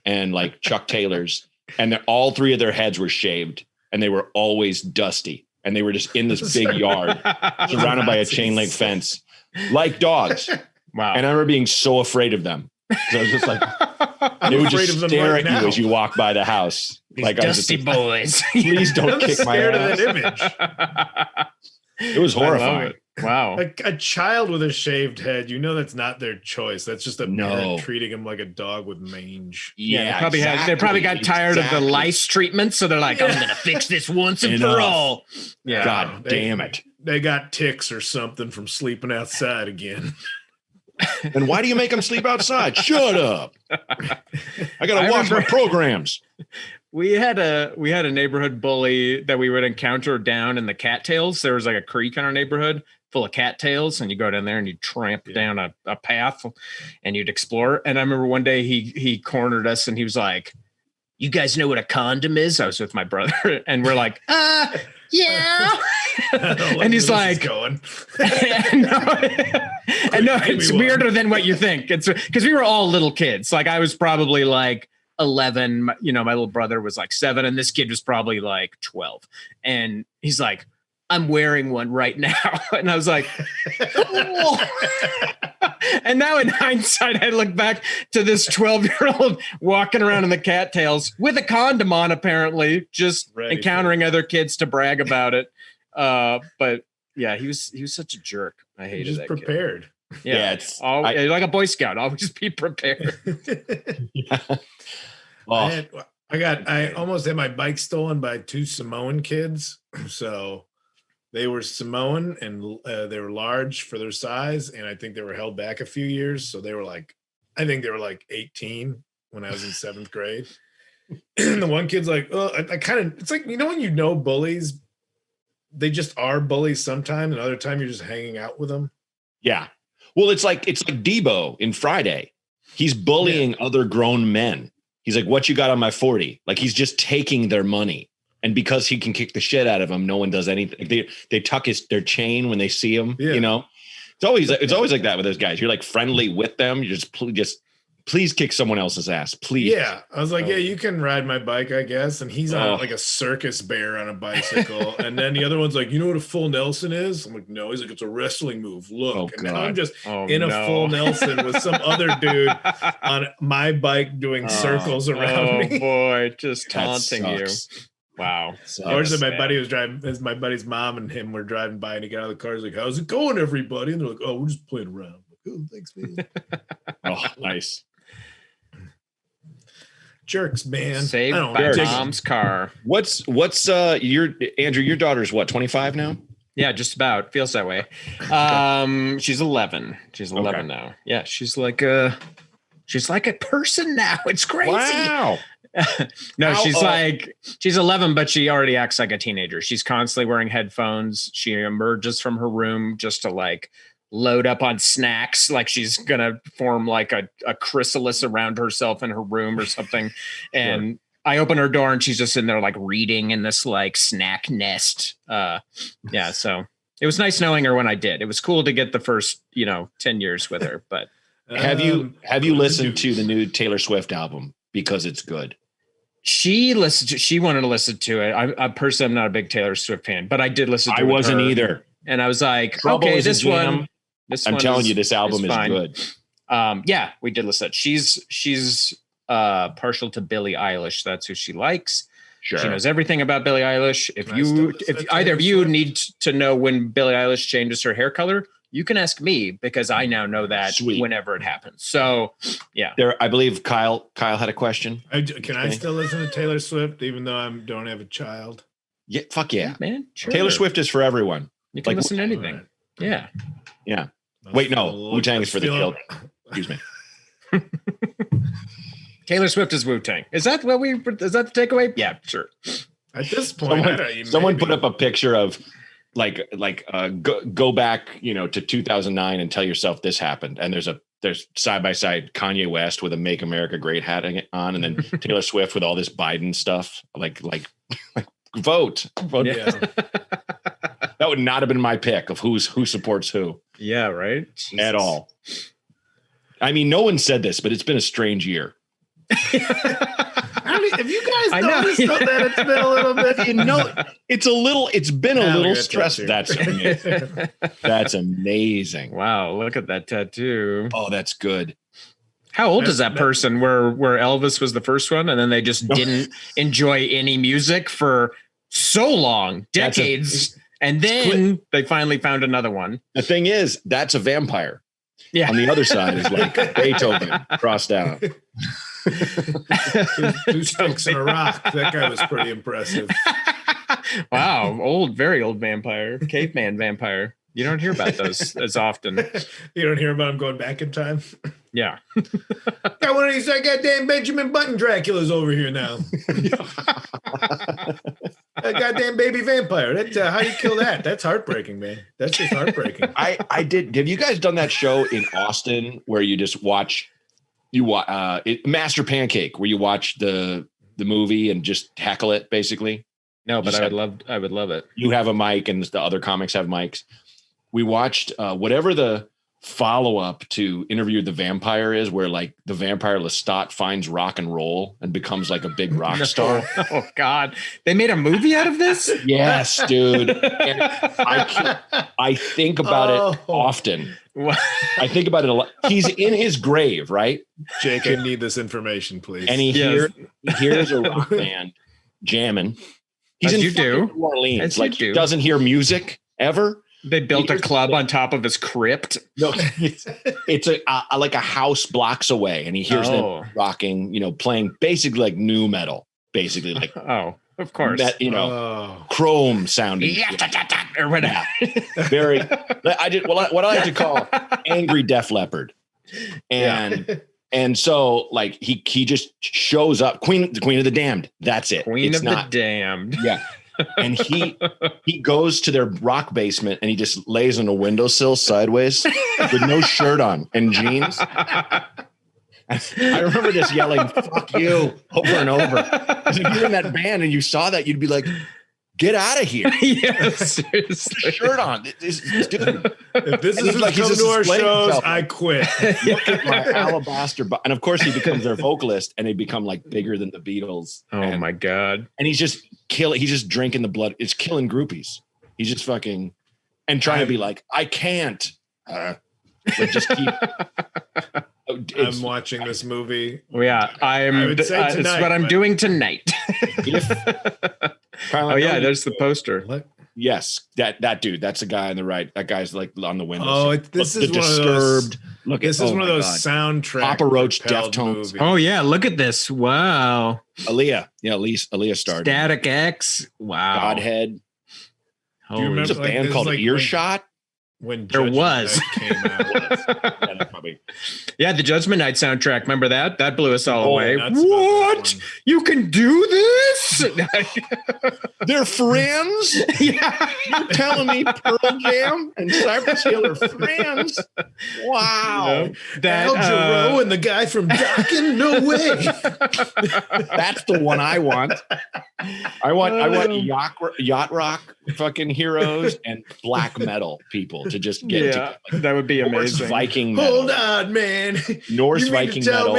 [SPEAKER 1] and like Chuck Taylors, and all three of their heads were shaved, and they were always dusty, and they were just in this big yard surrounded by a chain link fence, like dogs.
[SPEAKER 4] Wow!
[SPEAKER 1] And I remember being so afraid of them. So I was just like, they would just stare at you as you walk by the house.
[SPEAKER 4] These
[SPEAKER 1] like
[SPEAKER 4] dusty boys.
[SPEAKER 1] Please don't kick my ass.
[SPEAKER 2] Of that image.
[SPEAKER 1] It was horrifying.
[SPEAKER 4] Wow.
[SPEAKER 2] A child with a shaved head, that's not their choice. That's just a parent treating him like a dog with mange.
[SPEAKER 4] Yeah, they probably got tired of the lice treatment, so they're like, I'm going to fix this once and for all.
[SPEAKER 1] Yeah. God damn it.
[SPEAKER 2] They got ticks or something from sleeping outside again.
[SPEAKER 1] And why do you make them sleep outside? Shut up. I got to watch my programs.
[SPEAKER 4] We had a neighborhood bully that we would encounter down in the cattails. There was like a creek in our neighborhood full of cattails, and you go down there and you tramp down a path and you'd explore. And I remember one day he cornered us and he was like, you guys know what a condom is? I was with my brother and we're like, yeah. And he's like,
[SPEAKER 2] going.
[SPEAKER 4] and no, it's weirder than what you think. It's because we were all little kids. Like I was probably like 11, my little brother was like 7, and this kid was probably like 12. And he's like, I'm wearing one right now. And I was like, cool. And now in hindsight, I look back to this 12-year-old walking around in the cattails with a condom on, apparently, just encountering other kids to brag about it. But yeah, he was such a jerk. I hated
[SPEAKER 2] just
[SPEAKER 4] that
[SPEAKER 2] prepared.
[SPEAKER 4] Kid. Yeah, it's like a Boy Scout. Always be prepared.
[SPEAKER 2] I almost had my bike stolen by 2 Samoan kids. So they were Samoan and they were large for their size. And I think they were held back a few years. So they were like 18 when I was in 7th grade. And the one kid's like, oh, it's like, when bullies, they just are bullies sometimes. And other time you're just hanging out with them.
[SPEAKER 1] Yeah. Well, it's like Debo in Friday. He's bullying other grown men. He's like, what you got on my 40? Like he's just taking their money. And because he can kick the shit out of them, no one does anything. They tuck their chain when they see him, It's always like that with those guys. You're like friendly with them. You just please kick someone else's ass, please.
[SPEAKER 2] Yeah. I was like, yeah, you can ride my bike, I guess. And he's on like a circus bear on a bicycle. And then the other one's like, you know what a full Nelson is? I'm like, no. He's like, it's a wrestling move. Look. And now I'm just a full Nelson with some other dude on my bike doing circles around me.
[SPEAKER 4] Oh boy, just taunting you. Wow.
[SPEAKER 2] Or my buddy was driving, my buddy's mom and him were driving by and he got out of the car. He's like, how's it going, everybody? And they're like, oh, we're just playing around. I'm like, oh, thanks, man.
[SPEAKER 1] Oh, nice.
[SPEAKER 2] Jerks, man.
[SPEAKER 4] Saved by mom's car.
[SPEAKER 1] What's your daughter's what, 25 now?
[SPEAKER 4] Yeah, just about. Feels that way. She's 11. She's 11 now. Yeah, she's like a person now. It's crazy.
[SPEAKER 1] Wow.
[SPEAKER 4] No, she's 11, but she already acts like a teenager. She's constantly wearing headphones. She emerges from her room just to like load up on snacks, like she's gonna form like a chrysalis around herself in her room or something. And I open her door and she's just in there like reading in this like snack nest. Yeah, so it was nice knowing her when I did. It was cool to get the first 10 years with her. But
[SPEAKER 1] have you listened to the new Taylor Swift album? Because it's good.
[SPEAKER 4] She wanted to listen to it. I personally am not a big Taylor Swift fan, but I did listen to it.
[SPEAKER 1] I wasn't either.
[SPEAKER 4] And I was like,
[SPEAKER 1] Trouble
[SPEAKER 4] okay,
[SPEAKER 1] is
[SPEAKER 4] this one.
[SPEAKER 1] I'm telling you, this album is good.
[SPEAKER 4] Yeah, we did listen. She's partial to Billie Eilish. That's who she likes.
[SPEAKER 1] Sure.
[SPEAKER 4] She knows everything about Billie Eilish. If either of you need to know when Billie Eilish changes her hair color, you can ask me because I now know that whenever it happens. So yeah.
[SPEAKER 1] I believe Kyle had a question.
[SPEAKER 2] Can I still listen to Taylor Swift even though I don't have a child?
[SPEAKER 1] Yeah, fuck yeah,
[SPEAKER 4] man. Sure.
[SPEAKER 1] Taylor Swift is for everyone.
[SPEAKER 4] You can listen to anything. Right. Yeah.
[SPEAKER 1] Yeah. Wait, no. Wu-Tang is for the kill. Excuse me.
[SPEAKER 4] Taylor Swift is Wu-Tang. Is that the takeaway? Yeah, sure.
[SPEAKER 2] At this point,
[SPEAKER 1] someone put up a picture of go back, to 2009 and tell yourself this happened. And there's side by side Kanye West with a Make America Great hat on, and then Taylor Swift with all this Biden stuff. Like vote.
[SPEAKER 2] Yeah.
[SPEAKER 1] That would not have been my pick of who supports who.
[SPEAKER 4] Yeah, right. Jesus.
[SPEAKER 1] At all. I mean, no one said this, but it's been a strange year.
[SPEAKER 2] Have you guys noticed that it's been a little bit?
[SPEAKER 1] It's been a little stressful. That's amazing. That's amazing.
[SPEAKER 4] Wow, look at that tattoo.
[SPEAKER 1] Oh, that's good.
[SPEAKER 4] How old is that person where Elvis was the first one and then they just didn't enjoy any music for so long, decades, and then they finally found another one?
[SPEAKER 1] The thing is, that's a vampire.
[SPEAKER 4] Yeah.
[SPEAKER 1] On the other side is like Beethoven crossed out.
[SPEAKER 2] Two sticks and a rock. That guy was pretty impressive.
[SPEAKER 4] Wow, very old vampire, caveman vampire. You don't hear about those as often.
[SPEAKER 2] You don't hear about him going back in time.
[SPEAKER 4] Yeah.
[SPEAKER 2] Got one of these goddamn Benjamin Button Draculas over here now. A goddamn baby vampire. That's how you kill that. That's heartbreaking, man. That's just heartbreaking.
[SPEAKER 1] I did. Have you guys done that show in Austin where you just watch? Master Pancake, where you watch the the movie and just heckle it, basically?
[SPEAKER 4] No, but I would love it.
[SPEAKER 1] You have a mic and the other comics have mics. We watched whatever the follow-up to Interview with the Vampire is, where like the vampire Lestat finds rock and roll and becomes like a big rock star.
[SPEAKER 4] Oh God. They made a movie out of this?
[SPEAKER 1] Yes, dude. And I think about it often. I think about it a lot. He's in his grave, right?
[SPEAKER 2] Jake, I need this information, please.
[SPEAKER 1] And he hears a rock band jamming. He's in New Orleans. Like he doesn't hear music ever.
[SPEAKER 4] They built a club on top of his crypt.
[SPEAKER 1] No, it's a like a house blocks away, and he hears them rocking, playing basically like nu metal, basically like
[SPEAKER 4] of course,
[SPEAKER 1] chrome sounding
[SPEAKER 4] or whatever.
[SPEAKER 1] Very. I did what I like to call angry Def Leppard, and so like he just shows up, the Queen of the Damned. That's it.
[SPEAKER 4] The Damned.
[SPEAKER 1] Yeah. And he goes to their rock basement and he just lays on a windowsill sideways with no shirt on and jeans. I remember just yelling, "Fuck you," over and over. Because if you're in that band and you saw that, you'd be like, "Get out of here!"
[SPEAKER 4] Yeah, seriously.
[SPEAKER 1] Shirt on. This dude.
[SPEAKER 2] If this is like coming to our shows, himself. I quit.
[SPEAKER 1] Look at my alabaster, and of course he becomes their vocalist, and they become like bigger than the Beatles.
[SPEAKER 4] Oh my God!
[SPEAKER 1] And he's just He's just drinking the blood. It's killing groupies. He's just fucking and trying to be like, I can't. But just keep.
[SPEAKER 2] I'm watching this movie.
[SPEAKER 4] Yeah, I would say tonight, it's what I'm doing tonight. There's the poster.
[SPEAKER 2] What?
[SPEAKER 1] Yes, that dude. That's the guy on the right. That guy's like on the window.
[SPEAKER 2] Oh, this is one
[SPEAKER 1] Disturbed.
[SPEAKER 2] This is one of those soundtrack
[SPEAKER 1] Papa Roach Deftones.
[SPEAKER 2] Movies.
[SPEAKER 4] Oh yeah, look at this. Wow.
[SPEAKER 1] Aaliyah started.
[SPEAKER 4] Static X. Wow.
[SPEAKER 1] Godhead.
[SPEAKER 2] Do you remember
[SPEAKER 1] There's a band called Earshot?
[SPEAKER 2] When
[SPEAKER 4] there was.
[SPEAKER 2] Came out.
[SPEAKER 4] Yeah, the Judgment Night soundtrack. Remember that? That blew us all away.
[SPEAKER 2] What?
[SPEAKER 4] You can do this?
[SPEAKER 1] They're friends?
[SPEAKER 4] Yeah.
[SPEAKER 1] You're telling me Pearl Jam and Cypress Hill are friends? Wow.
[SPEAKER 2] Al Jarreau and the guy from Dockin? No way.
[SPEAKER 1] That's the one I want. I want yacht rock fucking heroes and black metal people to just get to
[SPEAKER 4] that would be amazing.
[SPEAKER 1] Norse Viking metal.
[SPEAKER 2] Hold on, man.
[SPEAKER 1] Norse Viking metal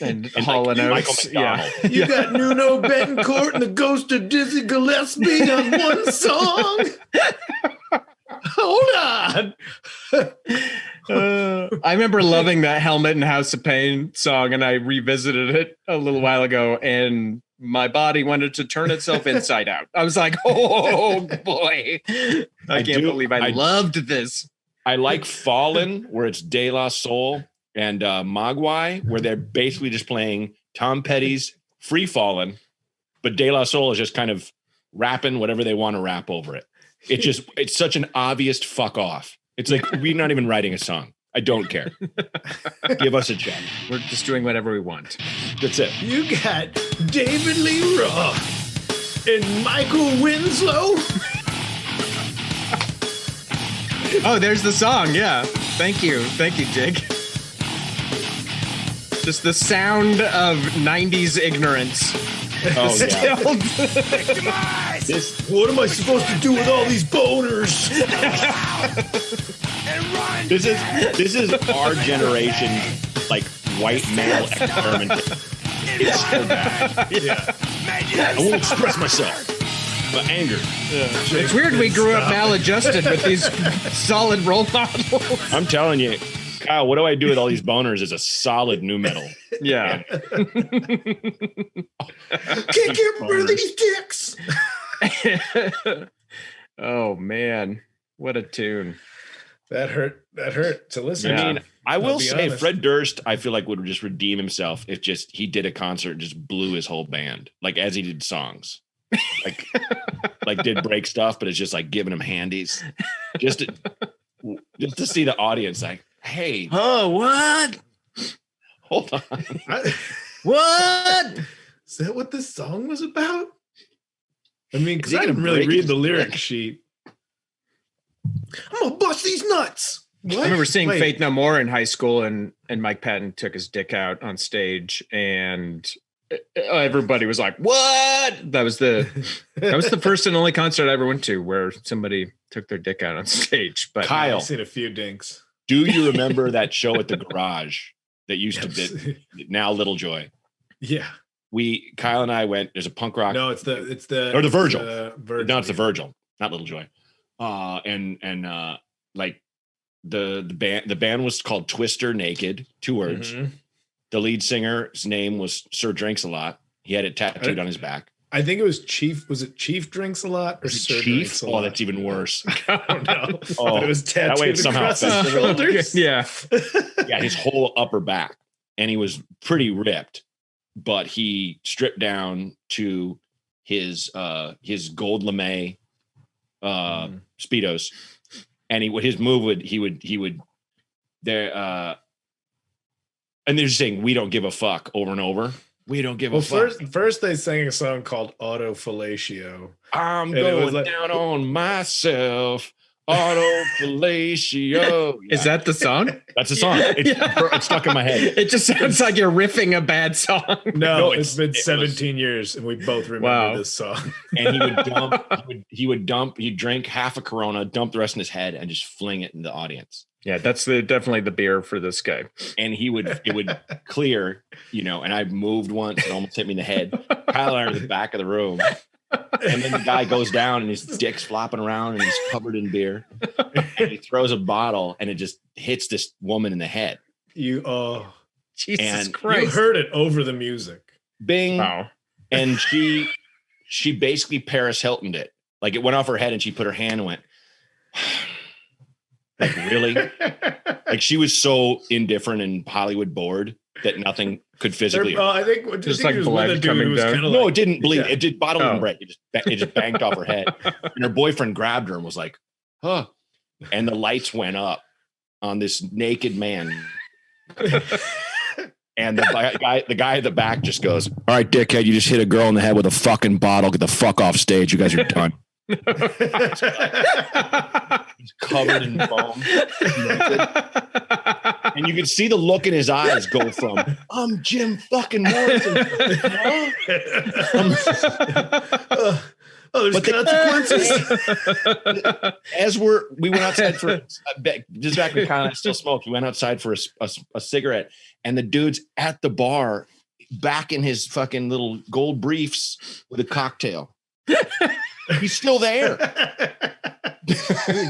[SPEAKER 4] and Hall and Oates.
[SPEAKER 1] Yeah.
[SPEAKER 2] You got Nuno Betancourt and the ghost of Dizzy Gillespie on one song. Hold on.
[SPEAKER 4] I remember loving that Helmet and House of Pain song, and I revisited it a little while ago, and my body wanted to turn itself inside out. I was like, oh boy. I can't believe I loved this.
[SPEAKER 1] I like Fallen, where it's De La Soul, and Mogwai, where they're basically just playing Tom Petty's Free Fallin', but De La Soul is just kind of rapping whatever they want to rap over it. It's such an obvious fuck off. It's like, we're not even writing a song. I don't care. Give us a check.
[SPEAKER 4] We're just doing whatever we want.
[SPEAKER 1] That's it.
[SPEAKER 2] You got David Lee Roth and Michael Winslow.
[SPEAKER 4] Oh, there's the song. Yeah. Thank you, Jake. Just the sound of 90s ignorance.
[SPEAKER 1] Oh, yeah.
[SPEAKER 2] What am I supposed to do with all these boners?
[SPEAKER 1] This is our generation, like, white male experiment. It's so bad. I won't express myself. But anger.
[SPEAKER 4] Yeah. It's weird we grew up maladjusted with these solid role models.
[SPEAKER 1] I'm telling you, Kyle, what do I do with all these boners is a solid nu metal.
[SPEAKER 4] Yeah.
[SPEAKER 2] Can't get rid of these dicks.
[SPEAKER 4] Oh man, what a tune.
[SPEAKER 2] That hurt to listen.
[SPEAKER 1] I mean, I will say honest. Fred Durst, I feel like would just redeem himself if just he did a concert and just blew his whole band, like as he did songs. like did break stuff, but it's just like giving him handies. Just to see the audience like, hey.
[SPEAKER 4] Oh, what?
[SPEAKER 1] Hold on.
[SPEAKER 4] What?
[SPEAKER 2] Is that what this song was about? I mean, because I didn't really read the lyric sheet. I'm gonna bust these nuts.
[SPEAKER 4] What? I remember seeing Faith No More in high school, and Mike Patton took his dick out on stage, and everybody was like, "What?" That was the first and only concert I ever went to where somebody took their dick out on stage. But
[SPEAKER 1] Kyle,
[SPEAKER 2] I've seen a few dinks.
[SPEAKER 1] Do you remember that show at the garage that used to be now Little Joy?
[SPEAKER 2] Yeah.
[SPEAKER 1] Kyle and I went, there's a punk rock.
[SPEAKER 2] No, it's the
[SPEAKER 1] Virgil.
[SPEAKER 2] Virgil.
[SPEAKER 1] No, it's the Virgil, not Little Joy. Like the band was called Twister Naked, 2 words. Mm-hmm. The lead singer's name was Sir Drinks a Lot. He had it tattooed on his back.
[SPEAKER 2] I think it was Chief. Was it Chief Drinks a Lot or Sir
[SPEAKER 1] Chief?
[SPEAKER 2] Drinks a Lot?
[SPEAKER 1] Oh, that's even worse.
[SPEAKER 2] I don't know. But it was tattooed
[SPEAKER 1] that way it somehow
[SPEAKER 2] across his shoulders.
[SPEAKER 4] Yeah.
[SPEAKER 1] Yeah, his whole upper back. And he was pretty ripped, but he stripped down to his gold lame Speedos. And his move would there and they're just saying, "We don't give a fuck" over and over. We don't give a fuck.
[SPEAKER 2] First they sang a song called Auto Fellatio.
[SPEAKER 1] I'm going down on myself. Auto Fellatio. Yeah.
[SPEAKER 4] Is that the song?
[SPEAKER 1] That's the song. It's stuck in my head.
[SPEAKER 4] It just sounds like you're riffing a bad song.
[SPEAKER 2] No, it's been 17 years and we both remember this song.
[SPEAKER 1] And he'd drink half a Corona, dump the rest in his head, and just fling it in the audience.
[SPEAKER 4] Yeah, that's definitely the beer for this guy.
[SPEAKER 1] And it would clear, and I moved once and almost hit me in the head. Kyle and I are in the back of the room. And then the guy goes down and his dick's flopping around and he's covered in beer. And he throws a bottle and it just hits this woman in the head.
[SPEAKER 4] Jesus Christ.
[SPEAKER 2] You heard it over the music.
[SPEAKER 1] Bing. Wow. And she basically Paris Hilton'd it. Like it went off her head and she put her hand and went, like, really? Like she was so indifferent and Hollywood bored that nothing could physically.
[SPEAKER 2] I think
[SPEAKER 4] just like blood coming down.
[SPEAKER 1] No, it didn't bleed. Yeah. It did bottle and break. It just banged off her head. And her boyfriend grabbed her and was like, "Huh." And the lights went up on this naked man. And the guy at the back just goes, "All right, dickhead, you just hit a girl in the head with a fucking bottle. Get the fuck off stage. You guys are done." He's covered in foam. And you could see the look in his eyes go from, "I'm Jim fucking Morrison."
[SPEAKER 2] There's consequences.
[SPEAKER 1] As we went outside for just back when Kinane still smoked, we went outside for a cigarette, and the dude's at the bar back in his fucking little gold briefs with a cocktail. He's still there.
[SPEAKER 2] You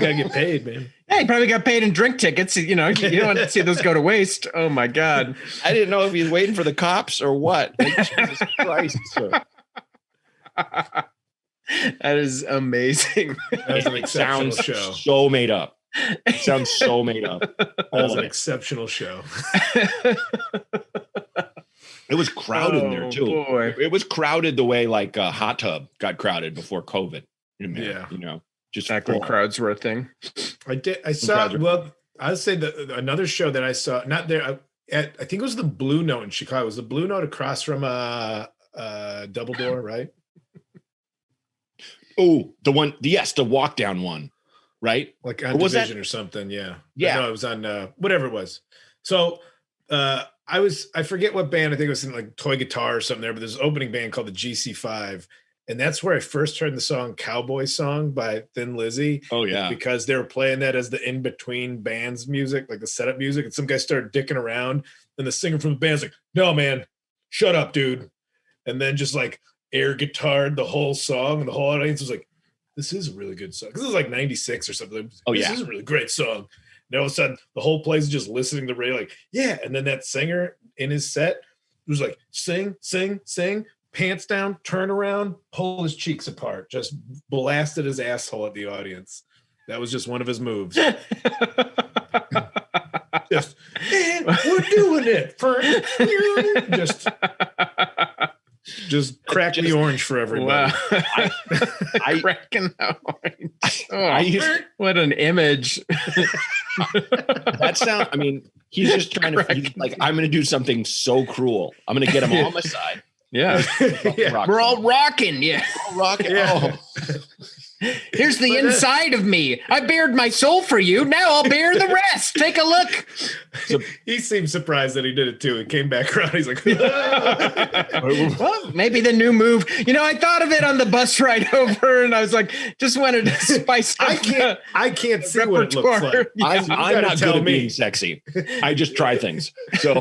[SPEAKER 2] gotta get paid, man.
[SPEAKER 4] Yeah, he probably got paid in drink tickets. You don't want to see those go to waste. Oh my God.
[SPEAKER 1] I didn't know if he was waiting for the cops or what. Like, Jesus Christ, sir.
[SPEAKER 4] That is amazing.
[SPEAKER 2] That was an exceptional show.
[SPEAKER 1] So made up. It sounds so made up.
[SPEAKER 2] That was an exceptional show.
[SPEAKER 1] It was crowded in there too.
[SPEAKER 4] Boy.
[SPEAKER 1] It was crowded the way like a hot tub got crowded before COVID. Just
[SPEAKER 4] back when crowds were a thing.
[SPEAKER 2] I saw. Well, I'd say that another show that I saw, not there. I think it was the Blue Note in Chicago. It was the Blue Note across from Double Door, right?
[SPEAKER 1] Oh, the walk down one, right?
[SPEAKER 2] Like on Division or something. Yeah. No, it was on whatever it was. So I forget what band. I think it was in like Toy Guitar or something there, but there's an opening band called the GC5. And that's where I first heard the song Cowboy Song by Thin Lizzy.
[SPEAKER 1] Oh, yeah.
[SPEAKER 2] Because they were playing that as the in-between bands music, like the setup music. And some guy started dicking around. And the singer from the band's like, "No, man, shut up, dude." And then just like air guitared the whole song. And the whole audience was like, "This is a really good song." Because it was like 96 or something. This is a really great song. And all of a sudden, the whole place is just listening to the radio like, yeah. And then that singer in his set was like, sing, sing, sing. Pants down, turn around, pull his cheeks apart, just blasted his asshole at the audience. That was just one of his moves. Just, we're doing it for just crack the orange for everybody.
[SPEAKER 4] Wow. I cracking the orange. What an image.
[SPEAKER 1] That sound. I mean, he's just trying to like, I'm going to do something so cruel. I'm going to get him on my side.
[SPEAKER 4] Yeah. We're all rocking. Yeah.
[SPEAKER 1] We're all rocking. Yeah. Oh.
[SPEAKER 4] Here's the inside of me. I bared my soul for you. Now I'll bear the rest. Take a look.
[SPEAKER 2] He seemed surprised that he did it too. He came back around. He's like,
[SPEAKER 4] well, maybe the new move. I thought of it on the bus ride over, and I was like, just wanted to spice up.
[SPEAKER 2] I can't see what it looks like.
[SPEAKER 1] I'm not good at being sexy. I just try things. So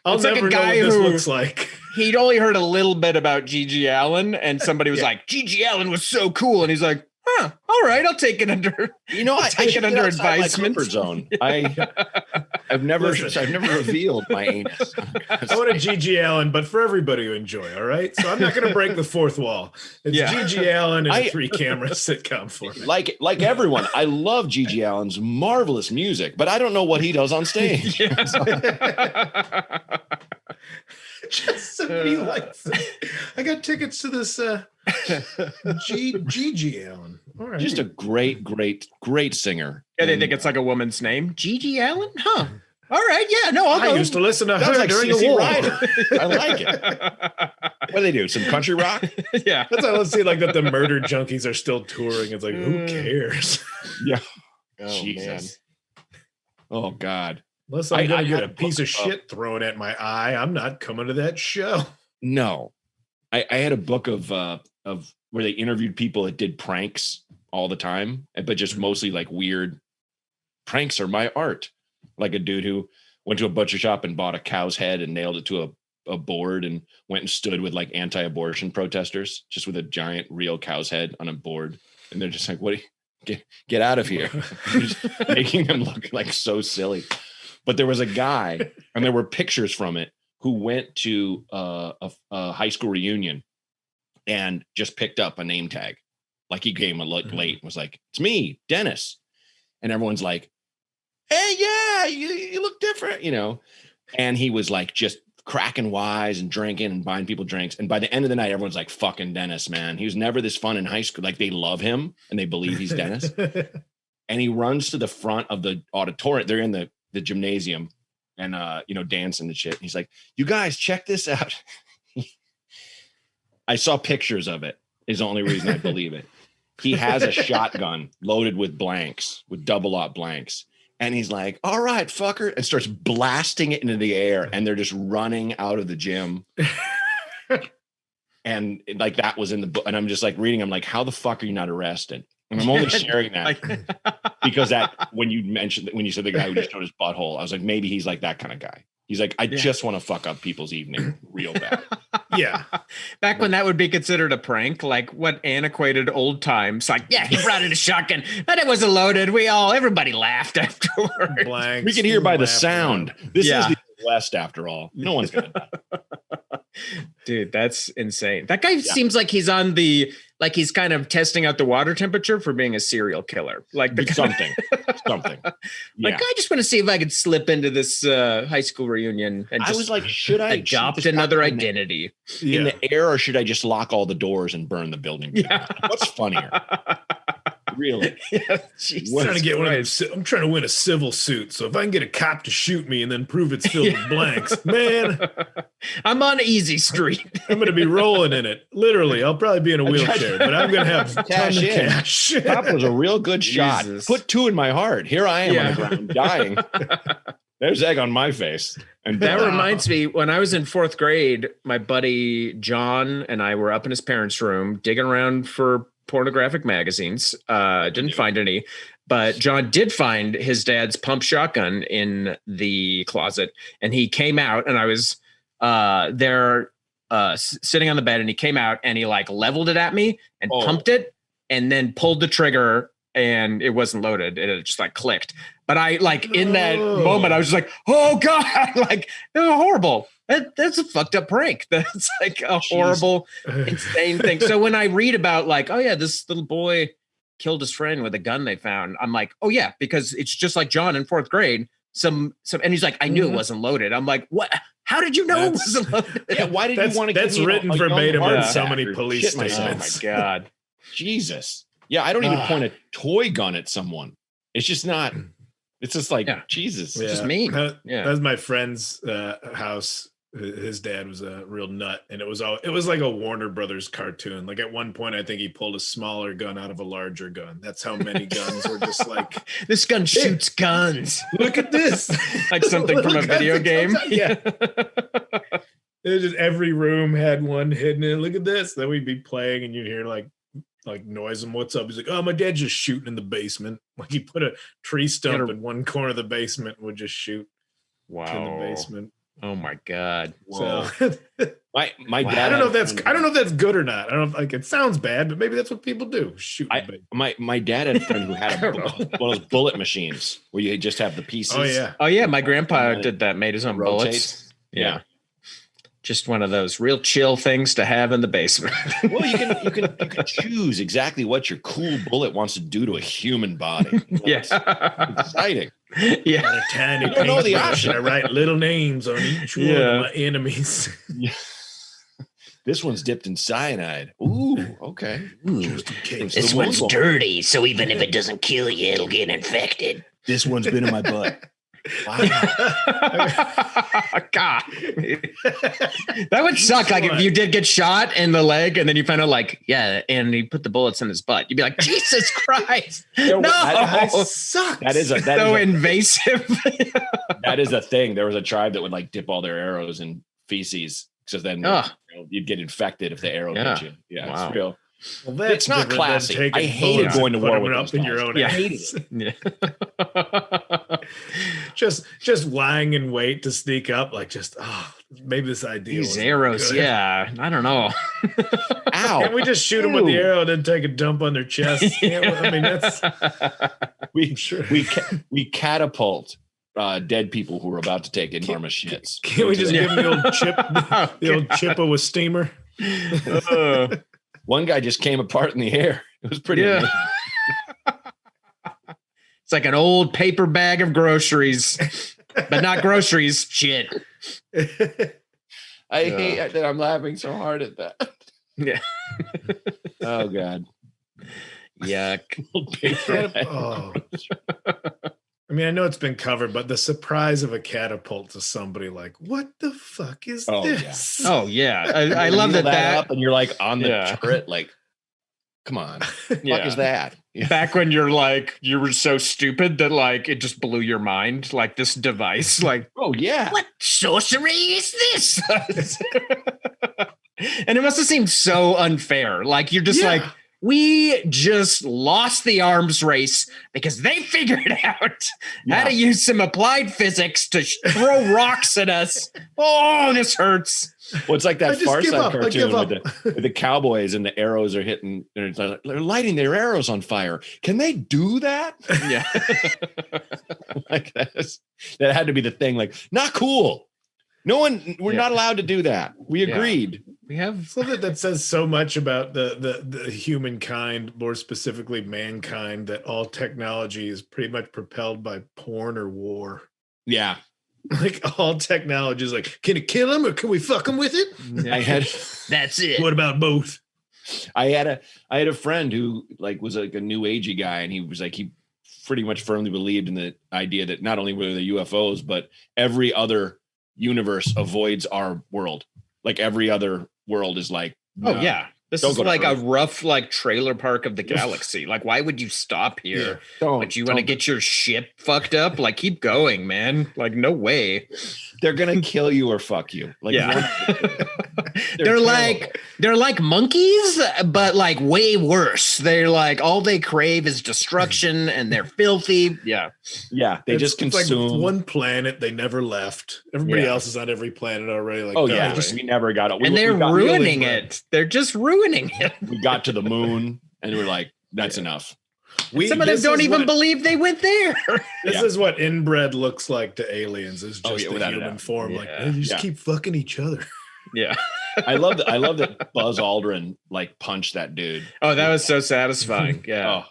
[SPEAKER 2] I'll never know what this looks like.
[SPEAKER 4] He'd only heard a little bit about Gigi Allen, and somebody was like, Gigi Allen was so cool, and he's like, all right, I'll take it under. I take it under advisement.
[SPEAKER 1] Zone. I've never revealed my anus.
[SPEAKER 2] I want a Gigi Allen, but for everybody to enjoy. All right, so I'm not going to break the fourth wall. It's Gigi Allen and a 3-camera sitcom for me.
[SPEAKER 1] Like everyone, I love Gigi Allen's marvelous music, but I don't know what he does on stage.
[SPEAKER 2] Just somebody likes it. I got tickets to this Gigi Allen. All right.
[SPEAKER 1] Just a great singer.
[SPEAKER 4] Yeah, they think it's like a woman's name. Gigi Allen? Huh. All right. Yeah, no, I'll go.
[SPEAKER 2] I used to listen to her
[SPEAKER 1] like
[SPEAKER 2] during the war.
[SPEAKER 1] I like it. What do they do? Some country rock?
[SPEAKER 4] Yeah.
[SPEAKER 2] That's how let's see like that the Murder Junkies are still touring. It's like, who cares?
[SPEAKER 1] Yeah.
[SPEAKER 4] Oh,
[SPEAKER 1] Jesus. Man. Oh, God.
[SPEAKER 2] Unless I'm going to get a piece of shit thrown at my eye, I'm not coming to that show.
[SPEAKER 1] No. I had a book of where they interviewed people that did pranks all the time, but just mostly like weird pranks are my art. Like a dude who went to a butcher shop and bought a cow's head and nailed it to a board and went and stood with like anti-abortion protesters, just with a giant real cow's head on a board. And they're just like, what? Get out of here. Making them look like so silly. But there was a guy, and there were pictures from it, who went to a high school reunion and just picked up a name tag. Like he came late and was like, it's me, Dennis. And everyone's like, hey, yeah, you look different, And he was like just cracking wise and drinking and buying people drinks. And by the end of the night, everyone's like, fucking Dennis, man. He was never this fun in high school. Like they love him and they believe he's Dennis. And he runs to the front of the auditorium. They're in the gymnasium and dancing and shit. And he's like, you guys, check this out. I saw pictures of it is the only reason I believe it. He has a shotgun loaded with blanks, with double-aught blanks. And he's like, all right, fucker, and starts blasting it into the air. And they're just running out of the gym. And like that was in the book. And I'm just like reading, I'm like, how the fuck are you not arrested? And I'm only sharing that because when you said the guy who just showed his butthole, I was like, maybe he's like that kind of guy. He's like, I just want to fuck up people's evening real bad.
[SPEAKER 2] Yeah.
[SPEAKER 4] Back when that would be considered a prank, like what antiquated old times. Like, yeah, he brought in a shotgun, but it wasn't loaded. Everybody laughed afterwards.
[SPEAKER 2] Blanks,
[SPEAKER 1] we can hear by the sound. This is the West after all. No one's going to die.
[SPEAKER 4] Dude, that's insane. That guy seems like he's on he's kind of testing out the water temperature for being a serial killer. Like
[SPEAKER 1] something.
[SPEAKER 4] Like, I just want to see if I could slip into this high school reunion and just,
[SPEAKER 1] I was like, should I
[SPEAKER 4] adopt another identity
[SPEAKER 1] in the air, or should I just lock all the doors and burn the building?
[SPEAKER 4] Yeah.
[SPEAKER 1] What's funnier? Really?
[SPEAKER 4] Yeah,
[SPEAKER 2] I'm trying to win a civil suit. So if I can get a cop to shoot me and then prove it's filled with blanks, man,
[SPEAKER 4] I'm on Easy Street.
[SPEAKER 2] I'm going to be rolling in it. Literally, I'll probably be in a wheelchair, but I'm going to have cash.
[SPEAKER 1] Cop was a real good shot. Put 2 in my heart. Here I am on the ground dying. There's egg on my face. And
[SPEAKER 4] that reminds me, when I was in 4th grade, my buddy John and I were up in his parents' room digging around for pornographic magazines. Didn't find any, but John did find his dad's pump shotgun in the closet, and he came out, and I was there sitting on the bed, and he came out and he like leveled it at me and pumped it and then pulled the trigger, and it wasn't loaded. It just like clicked. But I like in that moment, I was just like, oh God, like horrible. That's a fucked up prank. That's like a horrible, insane thing. So when I read about like, oh yeah, this little boy killed his friend with a gun they found, I'm like, oh yeah, because it's just like John in 4th grade. And he's like, I knew it wasn't loaded. I'm like, what? How did you know it wasn't loaded?
[SPEAKER 1] Yeah, why did you want to?
[SPEAKER 2] That's written verbatim in so many police statements.
[SPEAKER 4] Oh my God,
[SPEAKER 1] Jesus. Yeah, I don't even point a toy gun at someone. It's just not. It's just like Jesus.
[SPEAKER 2] Yeah.
[SPEAKER 4] It's just mean.
[SPEAKER 2] That was my friend's house. his dad was a real nut, and it was like a Warner Brothers cartoon. Like at one point, I think he pulled a smaller gun out of a larger gun. That's how many guns were just like
[SPEAKER 4] this gun shoots guns.
[SPEAKER 2] Look at this,
[SPEAKER 4] like something from a video game.
[SPEAKER 2] Yeah. It was just every room had one hidden in. Look at this. Then we'd be playing, and you'd hear like noise and what's up. He's like, oh, my dad's just shooting in the basement. Like he put a tree stump in one corner of the basement and would just shoot.
[SPEAKER 4] Wow.
[SPEAKER 2] In the basement.
[SPEAKER 4] Oh my God.
[SPEAKER 2] So
[SPEAKER 1] my dad.
[SPEAKER 2] I don't know if that's good or not. I don't know, like it sounds bad, but maybe that's what people do. Shoot.
[SPEAKER 1] My dad had a friend who had one of those bullet machines where you just have the pieces.
[SPEAKER 4] Oh yeah. My grandpa did that. Made his own bullets. Yeah. Just one of those real chill things to have in the basement.
[SPEAKER 1] Well, you can choose exactly what your cool bullet wants to do to a human body.
[SPEAKER 4] Yeah.
[SPEAKER 1] It's exciting.
[SPEAKER 4] Yeah.
[SPEAKER 2] Got a tiny
[SPEAKER 1] don't know the
[SPEAKER 2] option. I write little names on each one of my enemies.
[SPEAKER 1] Yeah. This one's dipped in cyanide. Ooh, okay.
[SPEAKER 5] Just in case. This one's dirty, so even if it doesn't kill you, it'll get infected.
[SPEAKER 1] This one's been in my butt. Wow.
[SPEAKER 4] God. That would suck. Like if you did get shot in the leg and then you found out and he put the bullets in his butt. You'd be like, Jesus Christ. No.
[SPEAKER 2] That sucks.
[SPEAKER 1] That is
[SPEAKER 4] invasive.
[SPEAKER 1] That is a thing. There was a tribe that would like dip all their arrows in feces. So then you'd get infected if the arrow hit you. Yeah,
[SPEAKER 4] wow.
[SPEAKER 1] It's real.
[SPEAKER 2] Well, that's
[SPEAKER 1] it's not classy. I hated going to war with
[SPEAKER 2] up in your own
[SPEAKER 1] I hated it.
[SPEAKER 4] Yeah.
[SPEAKER 2] just lying in wait to sneak up, maybe this idea.
[SPEAKER 4] These arrows,
[SPEAKER 2] good.
[SPEAKER 4] Yeah. I don't know.
[SPEAKER 2] Ow! Can't we just shoot them with the arrow and then take a dump on their chest? I mean, that's
[SPEAKER 1] we catapult dead people who are about to take enormous shits.
[SPEAKER 2] Can't we just give them the old chipper with steamer?
[SPEAKER 1] One guy just came apart in the air. It was pretty amazing.
[SPEAKER 4] It's like an old paper bag of groceries, but not groceries. Shit.
[SPEAKER 1] I hate that I'm laughing so hard at that.
[SPEAKER 4] Yeah.
[SPEAKER 1] Oh, God.
[SPEAKER 4] Yuck.
[SPEAKER 2] I mean, I know it's been covered, but the surprise of a catapult to somebody like, what the fuck is this?
[SPEAKER 4] Yeah. Oh, yeah. I love that
[SPEAKER 1] up and you're like on the turret, like, come on. What the fuck is that?
[SPEAKER 4] Yeah. Back when you were so stupid that like it just blew your mind, like this device, like,
[SPEAKER 1] oh, yeah.
[SPEAKER 5] What sorcery is this?
[SPEAKER 4] And it must have seemed so unfair. Like, you're just like, we just lost the arms race because they figured out how to use some applied physics to throw rocks at us. Oh, this hurts.
[SPEAKER 1] Well, it's like that Far Side cartoon with the cowboys and the arrows are hitting. They're lighting their arrows on fire. Can they do that?
[SPEAKER 4] Yeah.
[SPEAKER 1] Like that had to be the thing. Like, not cool. We're not allowed to do that. We agreed.
[SPEAKER 4] We have
[SPEAKER 2] something that says so much about the humankind, more specifically mankind, that all technology is pretty much propelled by porn or war.
[SPEAKER 1] Yeah.
[SPEAKER 2] Like all technology is like, can it kill him or can we fuck him with it?
[SPEAKER 5] That's it.
[SPEAKER 2] What about both?
[SPEAKER 1] I had a friend who like was like a new agey guy, and he was like, he pretty much firmly believed in the idea that not only were the UFOs, but every other universe avoids our world. Like every other world is like,
[SPEAKER 4] oh yeah, this is like a rough like trailer park of the galaxy. Like, why would you stop here? But you want to get your ship fucked up? Like, keep going, man. Like, no way.
[SPEAKER 1] They're gonna kill you or fuck you. Like,
[SPEAKER 4] they're like monkeys, but like way worse. They're like, all they crave is destruction, and they're filthy. Yeah.
[SPEAKER 1] They just consume
[SPEAKER 2] like one planet. They never left. Everybody else is on every planet already. Like,
[SPEAKER 1] we never got it.
[SPEAKER 4] And they're ruining it. They're just ruining it.
[SPEAKER 1] We got to the moon, and we're like, that's enough.
[SPEAKER 4] Some of them don't even believe they went there.
[SPEAKER 2] This is what inbred looks like to aliens. Is just the human form. Yeah. Like, they just keep fucking each other.
[SPEAKER 4] Yeah.
[SPEAKER 1] I love that Buzz Aldrin like punched that dude.
[SPEAKER 4] Oh, that was so satisfying. Yeah.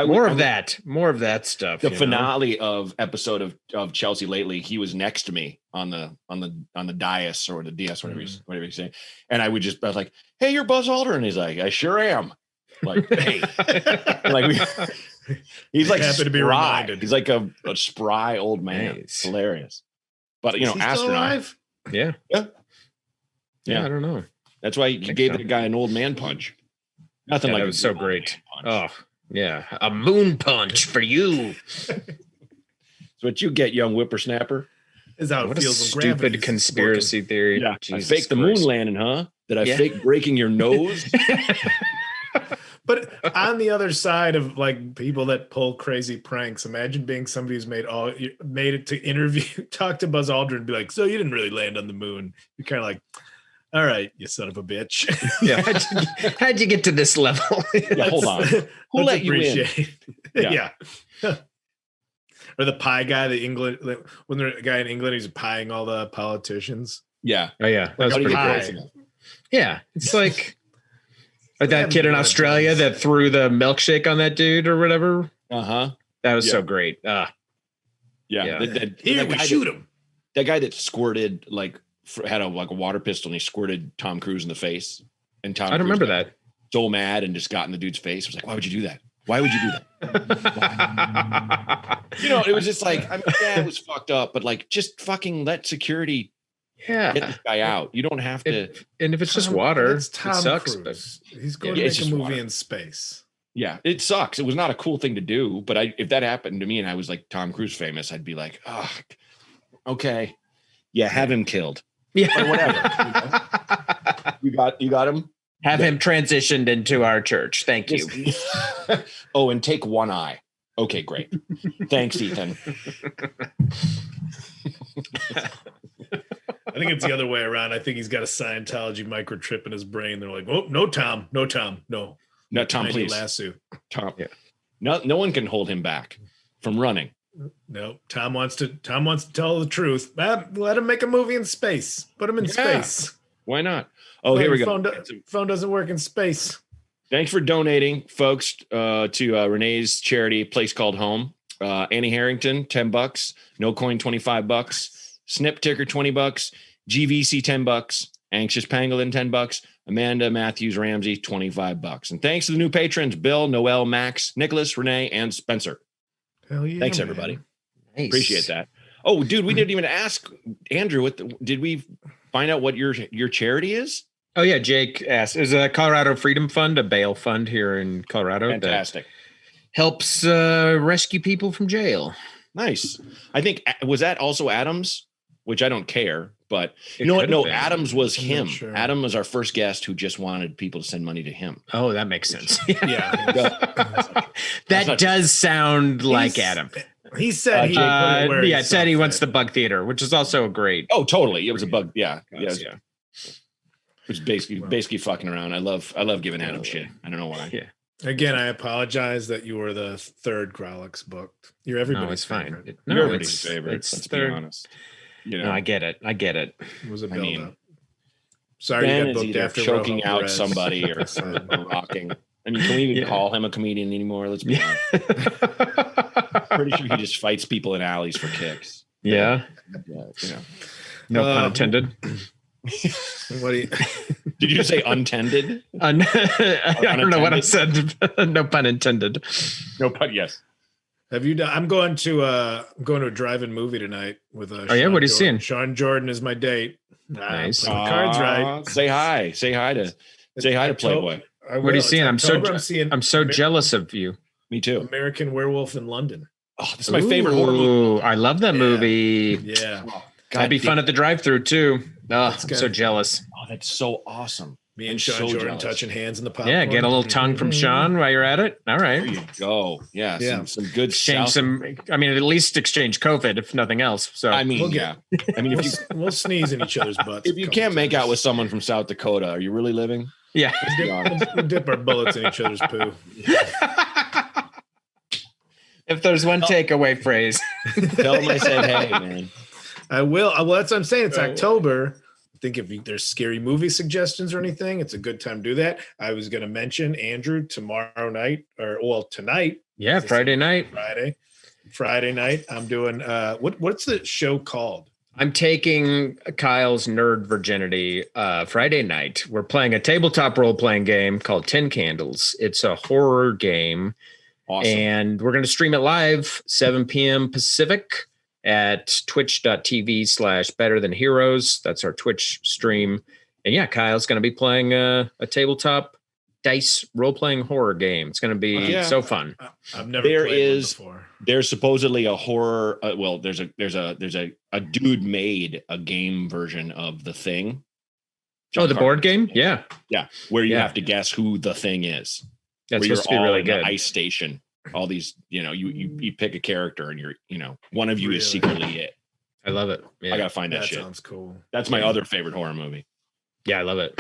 [SPEAKER 4] More of that stuff.
[SPEAKER 1] The finale of episode of Chelsea Lately, he was next to me on the dais or the DS, whatever you say. And I was like, hey, you're Buzz Aldrin. He's like, I sure am. Like, hey, he's like happy to be reminded. He's like a spry old man. Nice. Hilarious. But astronaut.
[SPEAKER 4] Yeah.
[SPEAKER 1] Yeah.
[SPEAKER 4] I don't know.
[SPEAKER 1] That's why you gave the guy an old man punch. Nothing like
[SPEAKER 4] that was so great. Oh, yeah.
[SPEAKER 5] A moon punch for you.
[SPEAKER 1] That's what you get, young whippersnapper.
[SPEAKER 2] Is how
[SPEAKER 4] What
[SPEAKER 2] it
[SPEAKER 4] a
[SPEAKER 2] feels when gravity's
[SPEAKER 4] stupid conspiracy
[SPEAKER 2] working.
[SPEAKER 4] theory.
[SPEAKER 1] Yeah.
[SPEAKER 4] Jesus
[SPEAKER 1] I faked the moon
[SPEAKER 4] Christ.
[SPEAKER 1] landing, huh? Did I fake breaking your nose?
[SPEAKER 2] But on the other side of like people that pull crazy pranks, imagine being somebody who's made it to interview, talk to Buzz Aldrin and be like, so you didn't really land on the moon. You're kind of like, all right, you son of a bitch.
[SPEAKER 4] Yeah. How'd you get to this level?
[SPEAKER 1] Yeah, hold on. Who let you in?
[SPEAKER 2] Yeah. Or the pie guy, when there's a guy in England, he's pieing all the politicians.
[SPEAKER 1] Yeah.
[SPEAKER 4] Oh, yeah. That was pretty
[SPEAKER 2] pie.
[SPEAKER 4] cool. Yeah. It's like that kid in Australia that threw the milkshake on that dude or whatever.
[SPEAKER 1] Uh-huh.
[SPEAKER 4] That was so great.
[SPEAKER 1] Yeah.
[SPEAKER 2] Here we shoot him.
[SPEAKER 1] That guy that squirted had a water pistol and he squirted Tom Cruise in the face. And Tom
[SPEAKER 4] I don't
[SPEAKER 1] Cruise
[SPEAKER 4] remember that.
[SPEAKER 1] So mad and just got in the dude's face. I was like, why would you do that? Why would you do that? It was just like, it was fucked up, but like, just fucking let security get this guy out. You don't have to.
[SPEAKER 4] And if it's just water,
[SPEAKER 2] it's Tom
[SPEAKER 4] it sucks.
[SPEAKER 2] Cruise. He's going to make a movie in space.
[SPEAKER 1] Yeah, it sucks. It was not a cool thing to do, but if that happened to me and I was like Tom Cruise famous, I'd be like, oh, okay. Yeah, have him killed.
[SPEAKER 4] Yeah.
[SPEAKER 1] Or whatever. You got him?
[SPEAKER 4] Have him transitioned into our church. Thank you.
[SPEAKER 1] Oh, and take one eye. Okay, great. Thanks, Ethan.
[SPEAKER 2] I think it's the other way around. I think he's got a Scientology microchip in his brain. They're like, oh, no, Tom. No, Tom. No.
[SPEAKER 1] No, Tom, please.
[SPEAKER 2] Lasso.
[SPEAKER 1] Tom. Yeah. No one can hold him back from running.
[SPEAKER 2] No, Tom wants to tell the truth. Let him make a movie in space. Put him in space.
[SPEAKER 1] Why not? Oh, here we go.
[SPEAKER 2] Phone doesn't work in space.
[SPEAKER 1] Thanks for donating, folks, to Renee's charity, Place Called Home. Annie Harrington, $10. No Coin, $25. Snip Ticker, $20. GVC, $10. Anxious Pangolin, $10. Amanda Matthews Ramsey, $25. And thanks to the new patrons, Bill, Noel, Max, Nicholas, Renee, and Spencer.
[SPEAKER 2] Hell yeah.
[SPEAKER 1] Thanks, everybody.
[SPEAKER 4] Nice.
[SPEAKER 1] Appreciate that. Oh, dude, we didn't even ask Andrew, did we find out what your charity is?
[SPEAKER 4] Oh, yeah. Jake asked, is a Colorado Freedom Fund, a bail fund here in Colorado.
[SPEAKER 1] Fantastic.
[SPEAKER 4] Helps rescue people from jail.
[SPEAKER 1] Nice. I think, was that also Adams? Which I don't care, but you know what? No, Adams was him. Sure. Adam was our first guest who just wanted people to send money to him.
[SPEAKER 4] Oh, that makes sense.
[SPEAKER 2] Yeah.
[SPEAKER 4] That does sound like Adam.
[SPEAKER 2] He said
[SPEAKER 4] he said he wants the Bug Theater, which is also great.
[SPEAKER 1] Oh, totally. It was a bug. Yeah. Yeah. It's basically fucking around. I love giving Adam shit. I don't know why.
[SPEAKER 4] Yeah.
[SPEAKER 2] Again, I apologize that you were the third Growlix booked. You're everybody's favorite.
[SPEAKER 1] You're everybody's favorite. Let's be honest.
[SPEAKER 4] No, I get it.
[SPEAKER 2] It was a build-up. Sorry,
[SPEAKER 1] Ben
[SPEAKER 2] you got booked after
[SPEAKER 1] choking out somebody or rocking. I mean, can we even call him a comedian anymore? Let's be honest. Pretty sure he just fights people in alleys for kicks.
[SPEAKER 4] Yeah. No pun intended.
[SPEAKER 2] What do you?
[SPEAKER 1] Did you say untended?
[SPEAKER 4] I don't know what I said. No pun intended.
[SPEAKER 1] No pun. Yes.
[SPEAKER 2] Have you done? I'm going to a drive-in movie tonight with
[SPEAKER 4] what are you seeing?
[SPEAKER 2] Sean Jordan is my date.
[SPEAKER 4] Nice.
[SPEAKER 2] Cards right.
[SPEAKER 1] Say hi. Say hi to Playboy.
[SPEAKER 4] What are you seeing? I'm so jealous of you.
[SPEAKER 1] Me too.
[SPEAKER 2] American Werewolf in London.
[SPEAKER 1] Oh, this is my favorite horror movie.
[SPEAKER 4] I love that movie.
[SPEAKER 2] Yeah.
[SPEAKER 4] That'd be fun at the drive-through too. Oh, I'm so jealous.
[SPEAKER 1] Oh, that's so awesome.
[SPEAKER 2] Me and Sean Jordan touching hands in the popcorn.
[SPEAKER 4] Yeah, get a little tongue from Sean while you're at it. All right.
[SPEAKER 1] There you go. Yeah. Some good
[SPEAKER 4] exchange at least exchange COVID, if nothing else. So
[SPEAKER 1] I mean, if
[SPEAKER 2] we'll sneeze in each other's butts.
[SPEAKER 1] If you can't make out with someone from South Dakota, are you really living?
[SPEAKER 4] Yeah.
[SPEAKER 2] We'll dip our bullets in each other's poo.
[SPEAKER 4] If there's one takeaway phrase.
[SPEAKER 1] Tell them I said, hey, man.
[SPEAKER 2] I will. Well, that's what I'm saying. It's October. I think if there's scary movie suggestions or anything, it's a good time to do that. I was going to mention Andrew tomorrow night tonight.
[SPEAKER 4] Yeah, Friday night.
[SPEAKER 2] Friday night. I'm doing what's the show called?
[SPEAKER 4] I'm taking Kyle's nerd virginity Friday night. We're playing a tabletop role-playing game called 10 Candles. It's a horror game.
[SPEAKER 1] Awesome.
[SPEAKER 4] And we're going to stream it live, 7 p.m. Pacific. at twitch.tv/betterthanheroes. That's our Twitch stream. And yeah, Kyle's going to be playing a tabletop dice role-playing horror game. It's going to be so fun.
[SPEAKER 2] I've never played one before.
[SPEAKER 1] There's supposedly a horror. There's a dude made a game version of The Thing.
[SPEAKER 4] The board game? Yeah.
[SPEAKER 1] Yeah. Where you have to guess who the thing is.
[SPEAKER 4] That's supposed to be really good.
[SPEAKER 1] Ice station. All these, you pick a character and one of you is secretly it.
[SPEAKER 4] I love it. Yeah.
[SPEAKER 1] I got to find that shit.
[SPEAKER 2] That sounds cool.
[SPEAKER 1] That's my other favorite horror movie.
[SPEAKER 4] Yeah, I love it.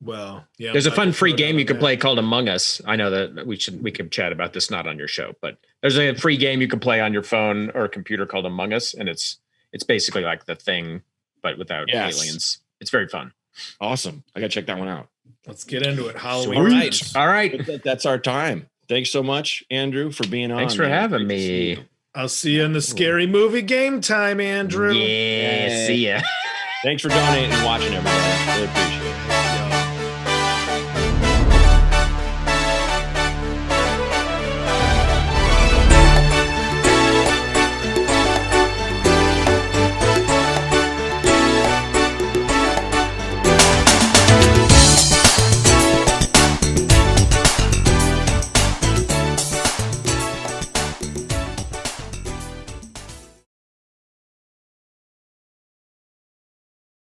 [SPEAKER 2] Well, yeah.
[SPEAKER 4] There's a fun free game you can play called Among Us. I know that we can chat about this, not on your show, but there's a free game you can play on your phone or computer called Among Us, and it's basically like The Thing, but without aliens. It's very fun.
[SPEAKER 1] Awesome. I got to check that one out.
[SPEAKER 2] Let's get into it. Halloween.
[SPEAKER 4] All right.
[SPEAKER 1] That's our time. Thanks so much, Andrew, for being on.
[SPEAKER 4] Thanks for having me.
[SPEAKER 2] I'll see you in the scary movie game time, Andrew.
[SPEAKER 4] Yeah, see ya.
[SPEAKER 1] Thanks for donating and watching, everybody. Really appreciate it.